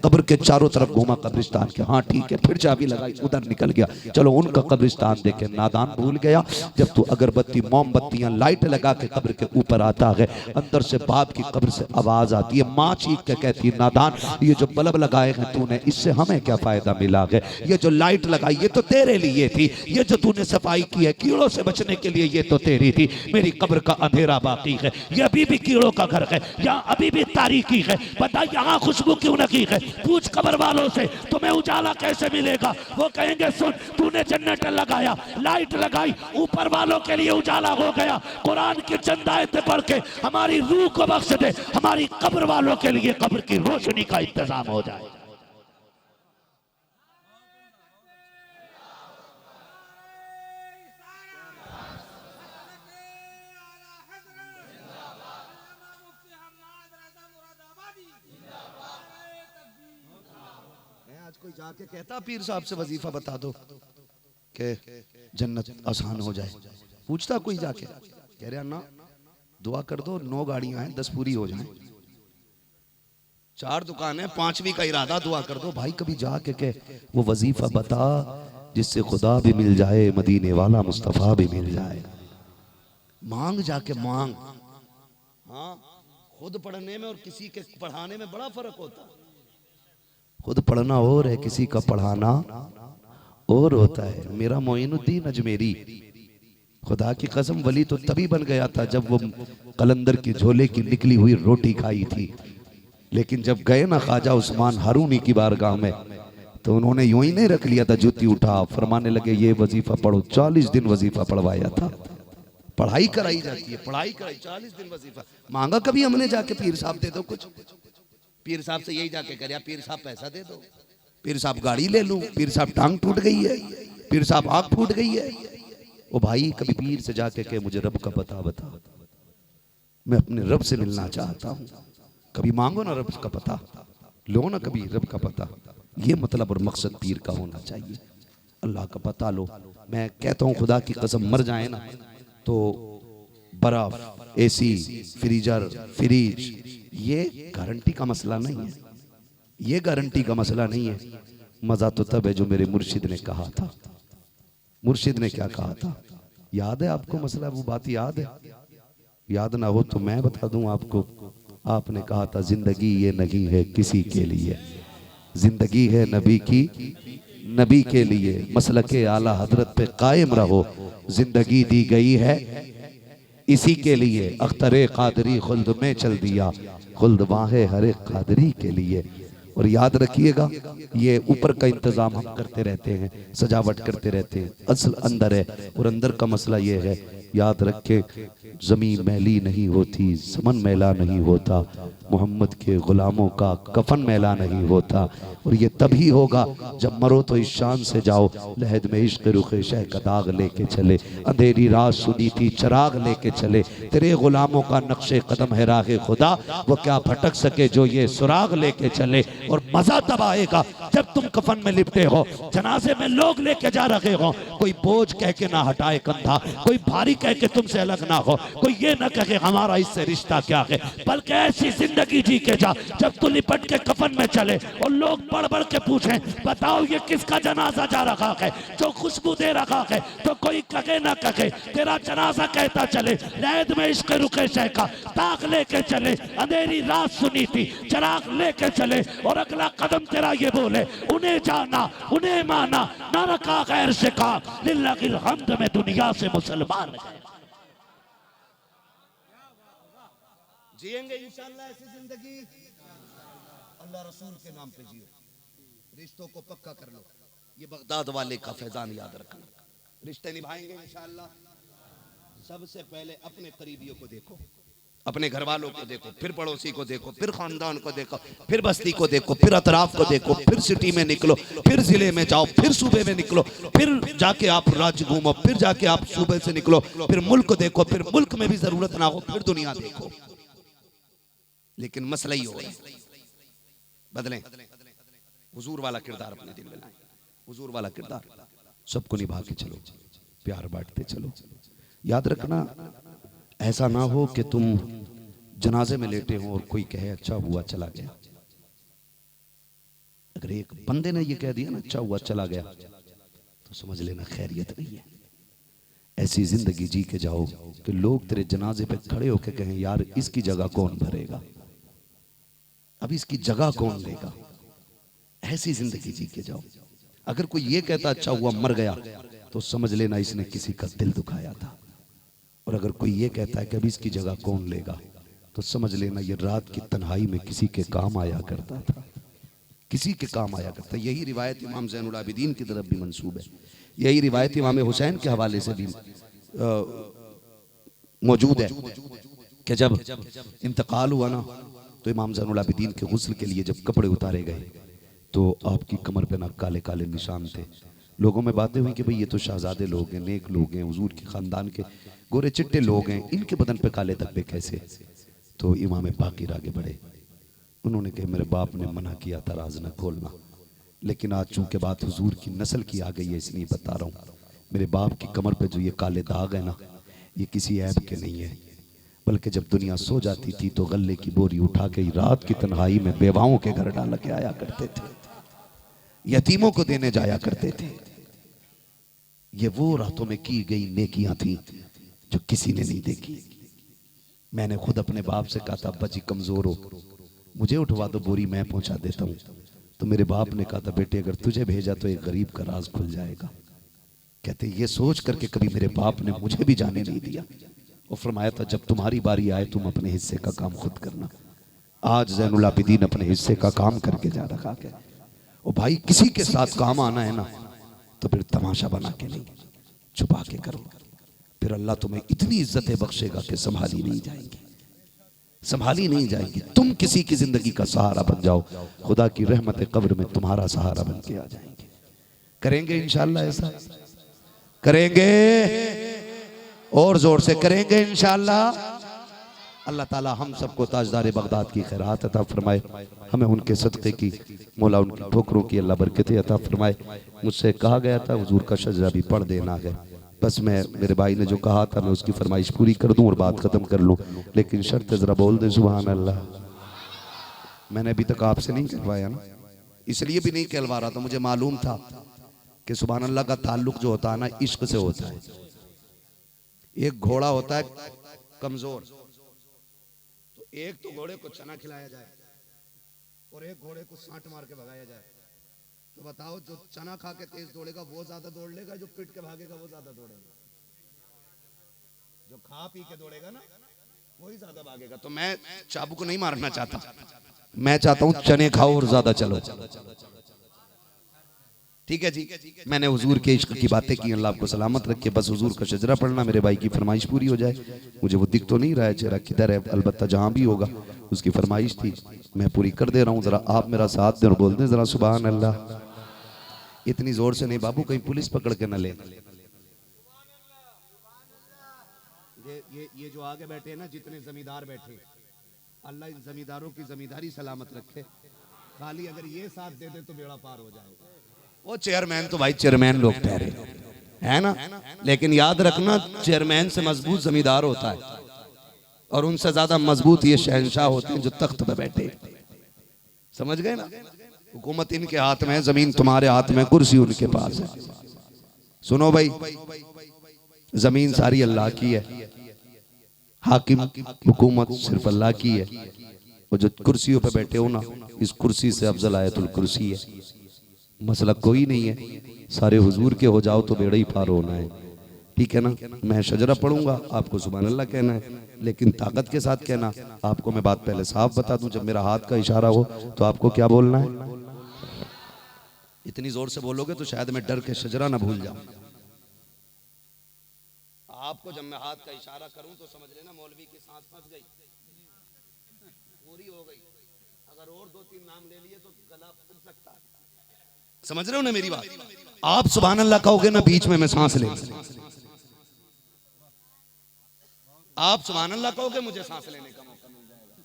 कब्र के चारों तरफ घूमा कब्रिस्तान के, हाँ ठीक है, फिर चाबी लगाई, उधर निकल गया, चलो उनका कब्रिस्तान देखे। नादान भूल गया, जब तू अगरबत्ती मोमबत्तियां लाइट लगा के कब्र के ऊपर आता है, अंदर से बाप की कब्र से आवाज आती है, माँ चीख के कहती है, नादान ये जो बल्ब लगाए हैं तूने, इससे हमें क्या फायदा मिला है? ये जो लाइट लगाई ये तो तेरे लिए थी, ये जो तूने सफाई की है कीड़ों से बचने के लिए ये तो तेरी थी। मेरी कब्र का अंधेरा बाकी है, ये अभी भी कीड़ों का घर है, यहाँ अभी भी तारीकी है। बता यहाँ खुशबू क्यों नहीं है? पूछ कब्र वालों से तुम्हें उजाला कैसे मिलेगा? वो कहेंगे सुन, तूने जनरेटर लगाया, लाइट लगाई, ऊपर वालों के लिए उजाला हो गया। कुरान की चंद आयतें पढ़ के हमारी रूह को बख्श दे, हमारी कब्र वालों के लिए कब्र की रोशनी का इंतजाम हो जाए। आज कोई जाके कहता पीर साहब से वजीफा बता दो, कि जन्नत आसान हो जाए। पूछता कोई जाके, कह रहे अन्ना दुआ कर दो 9 गाड़ियां हैं 10 पूरी हो जाएं, 4 दुकानें 5वीं का इरादा, दुआ कर दो। भाई कभी जाके के वो वजीफा बता जिससे खुदा भी मिल जाए, मदीने वाला मुस्तफ़ा भी मिल जाए। मांग जाके मांग। हाँ, खुद पढ़ने में और किसी के पढ़ाने में बड़ा फर्क होता है। खुद पढ़ना और है, किसी का पढ़ाना और होता है। मेरा मोइनुद्दीन अजमेरी, खुदा की कसम, वली तो तभी बन गया था जब वो कलंदर की झोले की निकली हुई रोटी खाई थी। लेकिन जब गए ना ख्वाजा उस्मान हारूनी की बारगाह में, तो उन्होंने यूं ही नहीं रख लिया था, जूती उठा, फरमाने लगे ये वजीफा पढ़ो। 40 दिन वजीफा पढ़वाया था। पढ़ाई कराई जाती है, पढ़ाई कराई, 40 दिन वजीफा। मांगा कभी हमने जाके पीर साहब दे दो कुछ? पीर साहब से यही जाके करे, पीर साहब पैसा दे दो, पीर साहब गाड़ी ले लूं, पीर साहब टांग टूट गई है, पीर साहब आंख फूट गई है। ओ भाई कभी पीर से जाके के मुझे रब का पता बता, मैं अपने रब से मिलना चाहता हूँ। कभी मांगो ना रब का पता, लो ना कभी रब का पता। ये मतलब और मकसद पीर का होना चाहिए, अल्लाह का पता लो। मैं कहता हूँ खुदा की कसम, मर जाए ना तो बर्फ, एसी, फ्रीजर, फ्रिज, ये गारंटी का मसला नहीं है, ये गारंटी का मसला नहीं है। मजा तो तब है जो मेरे मुर्शिद ने कहा था। मुर्शिद ने क्या कहा था, याद है आपको? मसला वो बात याद है? याद ना हो तो मैं बता दूं आपको। आपने कहा था जिंदगी ये नहीं है किसी के लिए, जिंदगी है नबी की, नबी के लिए। मसलके आला हजरत पे कायम रहो, जिंदगी दी गई है इसी के लिए। अख्तरे कादरी खुल्द में चल दिया, खुल्द वाहे हरे कादरी के लिए। और याद रखिएगा, ये ऊपर का इंतजाम हम करते रहते हैं, सजावट करते रहते हैं, असल अंदर है। और अंदर का मसला ये है, याद रखे, जमीन मैली नहीं होती, समन मैला नहीं होता, मोहम्मद के गुलामों का कफन मैला नहीं होता। और ये तभी होगा जब मरो तो इस शान से जाओ, लहद में इश्क रुखे शह का दाग लेके चले, अंधेरी रात सुनी थी चिराग लेके चले। तेरे गुलामों का नक्शे कदम है राहे खुदा, वो क्या भटक सके जो ये सुराग लेके चले। और मजा तब आएगा जब तुम कफन में लिपटे हो, जनाजे में लोग लेके जा रहे हो, कोई बोझ कह के ना हटाए कंधा, कोई भारी कह के तुमसे अलग ना हो, कोई ये ना कहे हमारा इससे रिश्ता क्या है, बल्कि ऐसी जिंदगी जी के जा जब तू लिपट के कफन में चले और लोग बढ़ बढ़ के पूछें, बताओ ये किसका जनाजा जा रहा है जो खुशबू दे रहा है, तो कोई कहे ना कहे तेरा जनाजा कहता चले, लहद में इश्क रुके शह का ताक लेके चले, अंधेरी रात सुनी थी चिराग लेके चले। और अगला कदम तेरा ये बोले, उन्हें जाना उन्हें माना, ना रखा गैर से का, लिल्लाहिल हम्द में दुनिया से मुसलमान है। जिएंगे इंशाअल्लाह ऐसी जिंदगी, अल्लाह रसूल के नाम पे जियो, रिश्तों को पक्का कर लो। ये बगदाद वाले का फैजान याद रखना, रिश्ते निभाएंगे इंशाअल्लाह। सबसे पहले अपने करीबियों को देखो, अपने घर वालों को देखो, फिर पड़ोसी को देखो, फिर खानदान को देखो, फिर बस्ती को देखो, फिर अतराफ को देखो, फिर सिटी में निकलो, फिर जिले में जाओ, फिर सूबे में निकलो, फिर जाके आप राज्य घूमो, फिर जाके आप सूबे से निकलो, फिर मुल्क देखो, फिर मुल्क में भी जरूरत ना हो फिर दुनिया देखो। लेकिन मसला ही हो, बदलें, हुजूर वाला किरदार अपने दिल में लाएं, हुजूर वाला किरदार सबको निभा के चलो, प्यार बांटते चलो। याद रखना, ऐसा ना हो कि तुम जनाजे में लेटे हो और कोई कहे अच्छा हुआ चला गया। अगर एक बंदे ने ये कह दिया ना अच्छा हुआ चला गया, तो समझ लेना खैरियत नहीं है। ऐसी जिंदगी जी के जाओ कि लोग तेरे जनाजे पे खड़े होके कहें यार इसकी जगह कौन भरेगा, अब इसकी जगह कौन लेगा। ऐसी जिंदगी जी के जाओ। अगर कोई ये कहता अच्छा हुआ मर गया, तो समझ लेना इसने किसी का दिल दुखाया था। और अगर कोई ये कहता है कि अब इसकी जगह कौन लेगा, तो समझ लेना ये रात की तन्हाई में किसी के काम आया करता था, किसी के काम आया करता। यही रिवायत इमाम ज़ैनुल आबिदीन की तरफ भी मंसूब है, यही रिवायत इमाम हुसैन के हवाले से भी मौजूद है कि जब इंतकाल हुआ ना, तो इमाम ज़ैनुल आबिदीन के गुस्ल के लिए जब कपड़े उतारे गए, तो आपकी कमर पे ना काले काले निशान थे। लोगों में बातें हुई कि भाई ये तो शहजादे लोग हैं, नेक लोग हैं, हुजूर के ख़ानदान के गोरे चिट्टे लोग हैं, इनके बदन पे काले धब्बे कैसे। तो इमाम बाक़िर आगे बढ़े, उन्होंने कहा मेरे बाप ने मना किया था राज न खोलना, लेकिन आज चूंकि बात हुजूर की नस्ल की आ गई है इसलिए बता रहा हूँ। मेरे बाप की कमर पे जो ये काले दाग है ना, ये किसी ऐब के नहीं है, बल्कि जब दुनिया सो जाती थी तो गले की बोरी उठा के रात की तन्हाई में बेवाओं के घर डाल के आया करते थे, यतीमों को देने जाया करते थे। ये वो रातों में की गई नेकियां थी जो किसी ने नहीं देखी। मैंने खुद अपने बाप से कहा था, अब्बा जी कमजोर हो, मुझे उठवा दो, बोरी मैं पहुंचा देता हूं। तो मेरे बाप ने कहा था, बेटे अगर तुझे भेजा तो एक गरीब का राज खुल जाएगा। कहते ये सोच करके कभी मेरे बाप ने मुझे भी जाने नहीं दिया और फरमाया था, जब तुम्हारी बारी आए तुम अपने हिस्से का काम खुद करना। आज ज़ैनुल आबिदीन अपने हिस्से का काम करके जा रखा है। और भाई किसी के साथ काम आना है ना तो फिर तमाशा बना के नहीं, छुपा के करो, फिर अल्लाह तुम्हें इतनी इज्जतें बख्शेगा कि संभाली नहीं जाएंगी, संभाली नहीं जाएंगी। तुम किसी की जिंदगी का सहारा बन जाओ, खुदा की रहमत कब्र में तुम्हारा सहारा बन के आ जाएंगे। करेंगे इंशाअल्लाह, ऐसा करेंगे और जोर से करेंगे इंशाअल्लाह। अल्लाह ताला हम सबको ताजदार बगदाद की खैरात अता फरमाए, हमें उनके सदक़े की, मौला उनकी ठोकरों की अल्लाह बरकतें अता फरमाए। मुझसे कहा गया था हुजूर का शजरा भी पढ़ देना है, बस मैं, मेरे भाई ने जो कहा था मैं उसकी फरमाइश पूरी कर दूं और बात ख़त्म कर लूं, लेकिन शर्त ज़रा बोल दे सुभान अल्लाह। मैंने अभी तक आपसे नहीं कहवाया ना, इसलिए भी नहीं कहलवा रहा था, मुझे मालूम था कि सुभान अल्लाह का ताल्लुक जो होता है ना इश्क से होता है। एक घोड़ा होता है कमजोर, तो एक तो घोड़े को चना खिलाया जाए और एक घोड़े को सांट मार के भगाया जाए, तो बताओ जो चना खा के तेज दौड़ेगा वो ज्यादा दौड़ लेगा, जो पिट के भागेगा वो ज्यादा दौड़ेगा? जो खा पी के दौड़ेगा ना वही ज्यादा भागेगा। तो मैं चाबू को नहीं मारना चाहता, मैं चाहता हूं चने खाओ और ज्यादा चलो। ठीक है जी, मैंने हुजूर के इश्क की बातें की, अल्लाह आपको सलामत रखे। बस हुजूर का शजरा पढ़ना, मेरे भाई की फरमाइश पूरी हो जाए। मुझे वो दिख तो नहीं रहा है चेहरा किधर है, अलबत्ता जहां भी होगा उसकी फरमाइश थी, मैं पूरी कर दे रहा हूँ। जरा आप मेरा साथ दें और बोल दें जरा सुभान अल्लाह। इतनी जोर से नहीं बाबू, कहीं पुलिस पकड़ के न ले। ये जो आगे बैठे हैं ना, जितने जमींदार बैठे, अल्लाह इन जमींदारों की जमींदारी सलामत रखे। खाली अगर ये साथ दे दे तो बेड़ा पार हो जाएगा। वो चेयरमैन तो भाई चेयरमैन लोग ठहरे है ना, लेकिन याद रखना चेयरमैन से मजबूत जमींदार होता है और उनसे ज्यादा मजबूत ये शहंशाह होते हैं जो तख्त पे बैठे। समझ गए ना, हुकूमत इनके हाथ में है, जमीन तुम्हारे हाथ में, कुर्सी उनके पास है। सुनो भाई, जमीन सारी अल्लाह की है, हाकिम हुकूमत सिर्फ अल्लाह की है, और जो कुर्सियों पे बैठे हो ना, इस कुर्सी से अफजल आयतुल कुर्सी है। मसला कोई नहीं है, सारे हुजूर के हो जाओ तो बेड़ा ही पार होना है। ठीक है ना, मैं शजरा पढ़ूंगा, आपको सुभान अल्लाह कहना है, लेकिन ताकत के साथ कहना। आपको मैं बात पहले साफ बता दूं, जब मेरा हाथ का इशारा हो तो आपको क्या बोलना है। इतनी जोर से बोलोगे तो शायद मैं डर के शजरा ना भूल जाऊं। आपको जब मैं हाथ का इशारा करूं तो समझ लेना मौलवी की सांस फंस गई, पूरी हो गई। अगर और 2-3 नाम ले लिए तो गला फंस सकता है। समझ रहे हो ना मेरी बात? आप सुभान अल्लाह कहोगे ना, बीच में मैं सांस ले, आप सुभान अल्लाह कहोगे मुझे सांस लेने का मौका मिल जाएगा।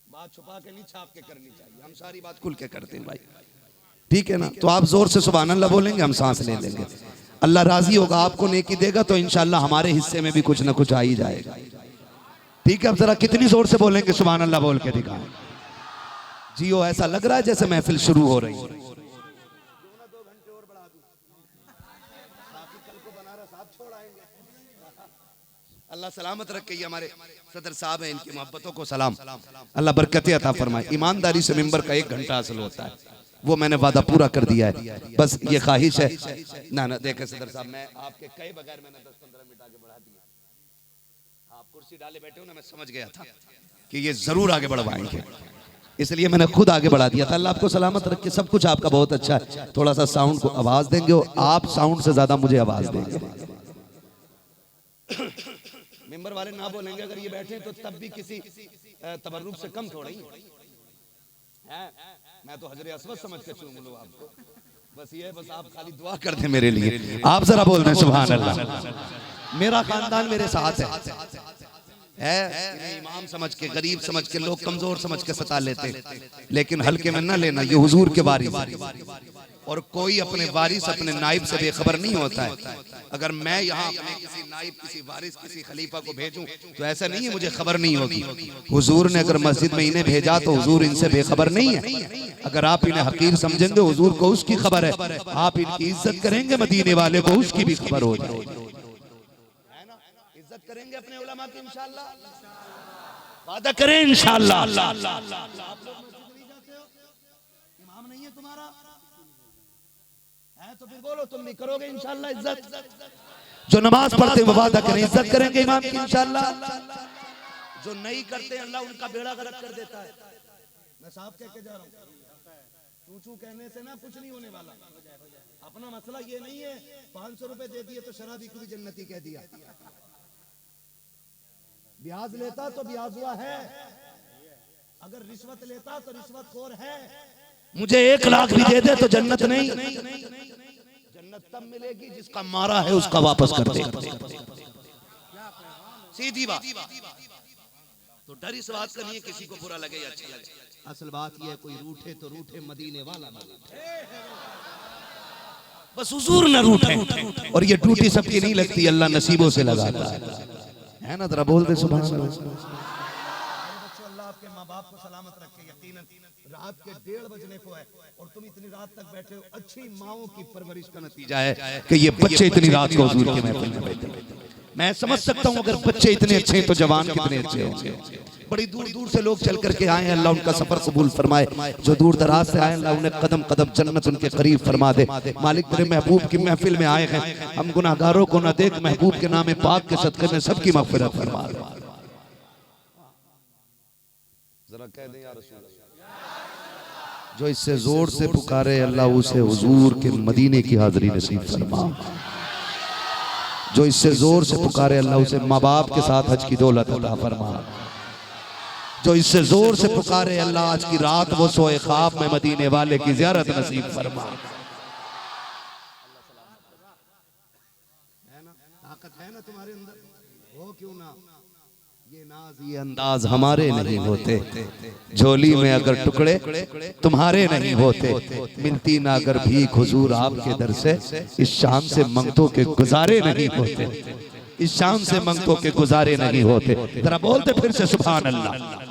बात छुपा के नहीं, छाप के करनी चाहिए। हम सारी बात खुल के करते हैं भाई, ठीक है ना। तो आप जोर से सुभान अल्लाह बोलेंगे, हम सांस ले लेंगे, अल्लाह राजी होगा, आपको नेकी देगा, तो इंशाअल्लाह हमारे हिस्से में भी कुछ ना कुछ आ ही जाएगा। ठीक है, अब जरा कितनी जोर से बोलेंगे सुभान अल्लाह बोल के दिखाएं। जियो, ऐसा लग रहा है जैसे महफिल शुरू हो रही है। अल्लाह सलामत रखे। ये हमारे सदर साहब हैं, इनकी मोहब्बतों को सलाम, अल्लाह बरकतें अता फरमाए। ईमानदारी से मिंबर का 1 घंटा हासिल होता है, वो मैंने वादा पूरा कर दिया है। बस ये ख्वाहिश है ना, देखे सदर साहब, मैं आपके कई बगैर मैंने 10-15 मिनट आगे बढ़ा दिया। आप कुर्सी डाले बैठे हो ना, मैं समझ गया था कि ये जरूर आगे बढ़वाएंगे, इसलिए मैंने खुद आगे बढ़ा दिया था। अल्लाह आपको सलामत रखे। सब कुछ आपका बहुत अच्छा है, थोड़ा सा साउंड को आवाज देंगे और आप साउंड से ज्यादा मुझे आवाज देंगे। मेंबर वाले ना बोलेंगे अगर ये बैठे तो तब भी किसी तबर्रुक से कम थोड़ा ही है। मैं तो हजरे अस्वद समझ के चूम लूं आपको, बस ये, बस आप खाली दुआ कर दें मेरे लिए। आप जरा बोल दें सुभान अल्लाह। मेरा खानदान मेरे साथ है। इमाम समझ के, गरीब समझ के, लोग कमजोर समझ के सता लेते, लेकिन हल्के में ना लेना, ये हुजूर के बारी और कोई अपने वारिस अपने नाइब से बेखबर नहीं होता है। अगर मैं यहाँ अपने किसी नाइब, किसी वारिस, किसी खलीफा को भेजूं तो ऐसा नहीं है मुझे खबर नहीं होगी। हुजूर ने अगर मस्जिद में इन्हें भेजा तो हुजूर इनसे बेखबर नहीं है। अगर आप इन्हें हकीर समझेंगे हुजूर को उसकी खबर है, आप इनकी इज्जत करेंगे मदीने वाले को उसकी भी खबर हो जाएगी। इज्जत करेंगे अपने उलमा की इंशाअल्लाह, वादा करें इंशाअल्लाह। इमाम नहीं है तुम्हारा है तो फिर बोलो तुम भी करोगे इंशाअल्लाह इज्जत। जो नमाज पढ़ते वो वादा करें इज्जत करेंगे इमाम की इंशाअल्लाह। जो नहीं करते अल्लाह उनका बेड़ा गर्क कर देता है। मैं साफ कह के जा रहा हूँ, चूचू कहने से ना कुछ नहीं होने वाला। अपना मसला ये नहीं है 500 रुपए दे दिए तो शराबी को भी जन्नती कह दिया। ब्याज लेता तो ब्याज हुआ है, अगर रिश्वत लेता तो रिश्वतखोर है। मुझे 1 लाख भी दे दे तो जन्नत नहीं। जन्नत तब मिलेगी जिसका मारा है उसका वापस कर दे। सीधी बात। तो डर इस बात का नहीं है किसी को बुरा लगे या अच्छा लगे। असल बात यह है कोई रूठे तो रूठे मदीने वाला ना रूठे, बस हुजूर न रूठे। और ये टूटी सबकी नहीं लगती, अल्लाह नसीबों से लगाता है ना। जरा बोल दे सुभान अल्लाह। अल्लाह आपके माँ बाप को सलामत रखे। यकीनन रात के 1:30 बजने को है और तुम इतनी रात तक बैठे हो। अच्छी माओं की परवरिश का नतीजा है कि ये बच्चे इतनी रात को हुजूर के महफिल में बैठे। मैं समझ सकता हूँ अगर बच्चे इतने अच्छे हैं तो जवान कितने अच्छे होंगे। बड़ी दूर दूर से लोग चल करके आए हैं, अल्लाह उनका सफर कबूल फरमाए। जो दूर दराज से आए अल्लाह उन्हें कदम कदम जन्नत उनके करीब फरमा दे। मालिक तेरे महबूब की महफिल में आए हैं, हम गुनाहगारों को न देख, महबूब के नाम पाक के सदक़े में सबकी मग़फ़िरत फरमा दे। जरा कह दें या रसूल अल्लाह। जो इससे जोर से पुकारे अल्लाह उसे हुजूर के मदीने की हाज़िरी नसीब फरमा। जो इससे जोर से पुकारे अल्लाह उसे माँ बाप के साथ हज की दौलत अता फरमा। जो इससे जोर से पुकारे अल्लाह आज की रात वो सोए ख्वाब में मदीने वाले की ज़ियारत नसीब फरमा। ताकत है ना तुम्हारे अंदर, हो क्यों ना। ये नाज ये अंदाज हमारे नहीं होते, झोली में अगर टुकड़े तुम्हारे नहीं होते, मिलती ना अगर भीख हुजूर आपके दर से, इस शाम से मंगतों के गुजारे नहीं होते, इस शाम से मंगतों के गुजारे नहीं होते। जरा बोलते फिर से सुभान अल्लाह।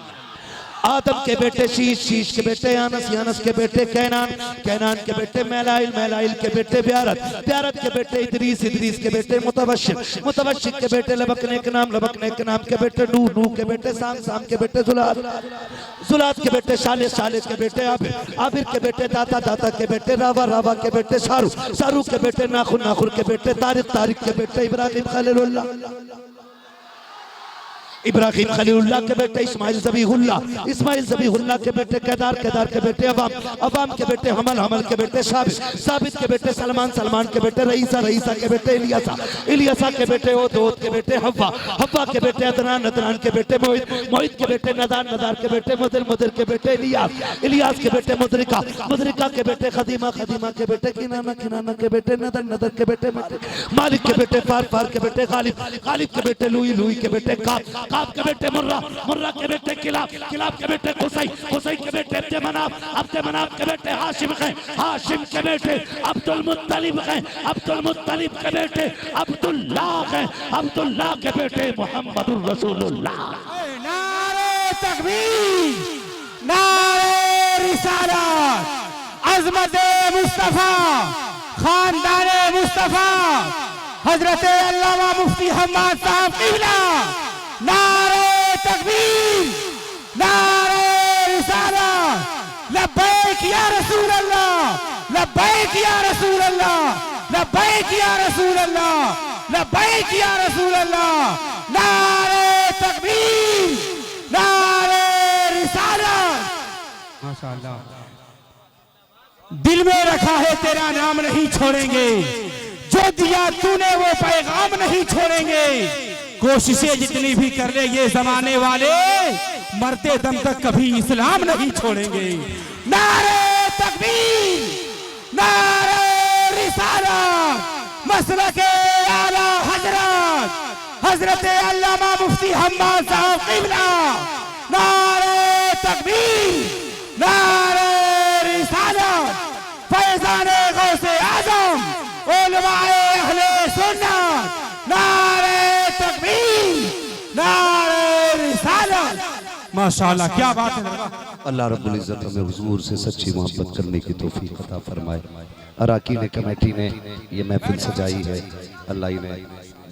आदम के बेटे शीश, शीश के बेटे यानस, यानस के बेटे कैनान, कैनान के बेटे मैलाइल, मैलाइल के बेटे ब्यारत, ब्यारत के बेटे इदरीस, इदरीस के बेटे मुतवश्शिर, मुतवश्शिर के बेटे लबकने के नाम, लबकने के नाम के बेटे नूह, नूह के बेटे साम, साम के बेटे जुलाद, जुलाद के बेटे शालिस, शालिस के बेटे आबिर, आबिर के बेटे दाता, दाता के बेटे रावा, रावा के बेटे शारू, शारू के बेटे नाखुर, नाखुर के बेटे तारिक, तारिक के बेटे इब्राहिम खलीलुल्लाह, इब्राहिम खलीलुल्लाह के बेटे इस्माइल ज़बीहुल्लाह, इस्माइल ज़बीहुल्लाह के बेटे केदार, केदार के बेटे अवाम, अवाम के बेटे हमल, हमल के बेटे साबित, साबित के बेटे सलमान, सलमान के बेटे रईसा, रईसा के बेटे इलियासा, इलियासा के बेटे ओद, ओद के बेटे हव्वा, हव्वा के बेटे अदनान, अदनान के बेटे मोहित, मोहित के बेटे नदार, नदार के बेटे मुदर, मुदर के बेटे इलियास, इलियास के बेटे मुदरिका, मुदरिका के बेटे खदीमा, खदीमा के बेटे किनाना, किनाना के बेटे नदर, नदर के बेटे मालिक के बेटे फार, फार के बेटे गालिब, गालिब के बेटे लुई, लुई के बेटे काब, काब के बेटे मुर्रा, मुर्रा के बेटे किलाब, किलाब के बेटे कुसै, कुसै के बेटे अब्दे मनाफ, अब्दे मनाफ के बेटे हाशिम हैं, हाशिम के बेटे अब्दुल मुत्तलिब हैं, अब्दुल मुत्तलिब के बेटे अब्दुल्लाह हैं, अब्दुल्लाह के बेटे मुहम्मदुर रसूलुल्लाह। नारे तकबीर, नारे रिसालत, अज़मत मुस्तफा, खानदान मुस्तफा, हजरत अल्लामा मुफ्ती हम्माद साहब क़िबला। नारे तकबीर, नारे रिसालत, लब्बैक या रसूल अल्लाह, लब्बैक या रसूल अल्लाह, लब्बैक या रसूल अल्लाह, लब्बैक या रसूल अल्लाह। नारे तकबीर, नारे रिसालत। माशाअल्लाह। दिल में रखा है तेरा नाम नहीं छोड़ेंगे, जो दिया तूने वो पैगाम नहीं छोड़ेंगे। कोशिशें जितनी भी कर ले ये जमाने वाले, मरते दम तक कभी इस्लाम नहीं छोड़ेंगे। नारे तकबीर, नारे रिसालत, मसलके आला हजरत, हजरत अल्लामा मुफ्ती हम्माद साहब क़िबला। नारे तकबीर, नारे रिसालत, फैज़ाने उलमाए अहले सुन्नत, नारे तकबीर, नारे रिसालत। माशाअल्लाह, क्या बात है दरगाह। अल्लाह रब्बुल इज़्ज़त हमें हुजूर से सच्ची मोहब्बत करने की तौफीक अता फरमाए। अराकीन कमेटी ने ये महफिल सजाई है, अल्लाह इन्हें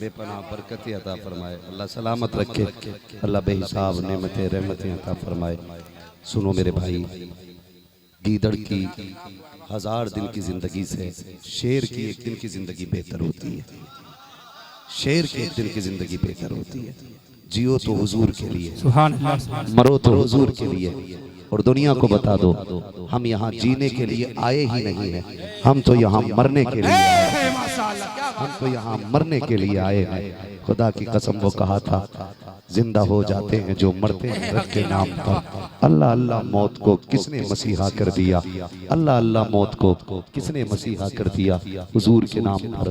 बेपनाह बरकतें अता फरमाए, अल्लाह सलामत रखे, अल्लाह बेहिसाब नेमतें रहमतें अता फरमाए। सुनो मेरे भाई, गीदड़ की 1000 दिन की जिंदगी से शेर की एक दिन की जिंदगी बेहतर होती है। शेर की एक दिन की जिंदगी बेहतर होती है। जियो तो हुजूर के लिए, सुभान अल्लाह, मरो तो हुजूर के लिए। और दुनिया को बता दो, हम यहाँ जीने के लिए आए ही नहीं हैं, हम तो यहाँ मरने के लिए आए हैं। माशाअल्लाह, क्या हम तो यहाँ मरने के लिए आए हैं। खुदा की कसम वो कहा था, जिंदा हो जाते हैं जो मरते हैं रब के नाम पर। अल्लाह अल्लाह मौत को किसने मसीहा कर दिया, अल्लाह अल्लाह मौत को किसने मसीहा कर दिया, हुजूर के नाम पर।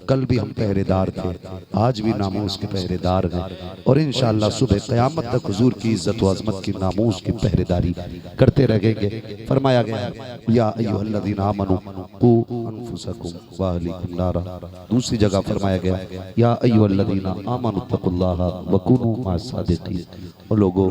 कल भी हम पहरेदार थे, आज भी नामूस के पहरेदार हैं, और इंशाअल्लाह सुबह क़यामत तक हुजूर की इज्जत व अज़मत की नामूस की पहरेदारी करते रहेंगे। फरमाया गया, या अय्युहल्लज़ीना आमनू क़ू अनफुसकुम व अहलीकुम नारा। दूसरी जगह फरमाया गया, या अय्युहल्लज़ीना आमनू तक़ुल्लाहा व कूनू मअस सादिक़ीन। और लोगों,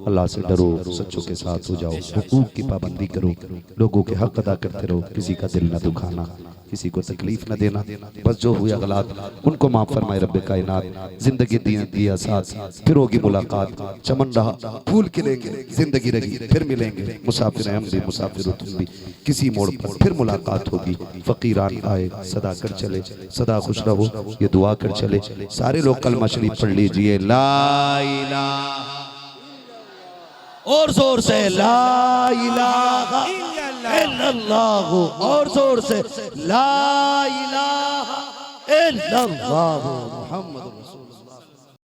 अल्लाह से डरो, सच्चों के साथ हो जाओ, हुकूक की पाबंदी करो, लोगों के हक अदा करते रहो, किसी का दिल न दुखाना, किसी को तकलीफ न देना, बस जो हुआ गलत उनको माफ फरमाए रब्बे कायनात। जिंदगी दिया साथ, फिर होगी मुलाकात, चमन रहा फूल खिलेंगे, जिंदगी रही फिर मिलेंगे, मुसाफिर हम भी मुसाफिर तुम भी, किसी मोड़ पर फिर मुलाकात होगी। फकीरान आए सदा कर चले, सदा खुश रहो, ये दुआ कर चले। सारे लोग कलमा शरीफ पढ़ लीजिए, ला इलाहा, और जोर से ला इलाहा इल्लल्लाह, और जोर से ला इलाहा इल्लल्लाह मुहम्मद।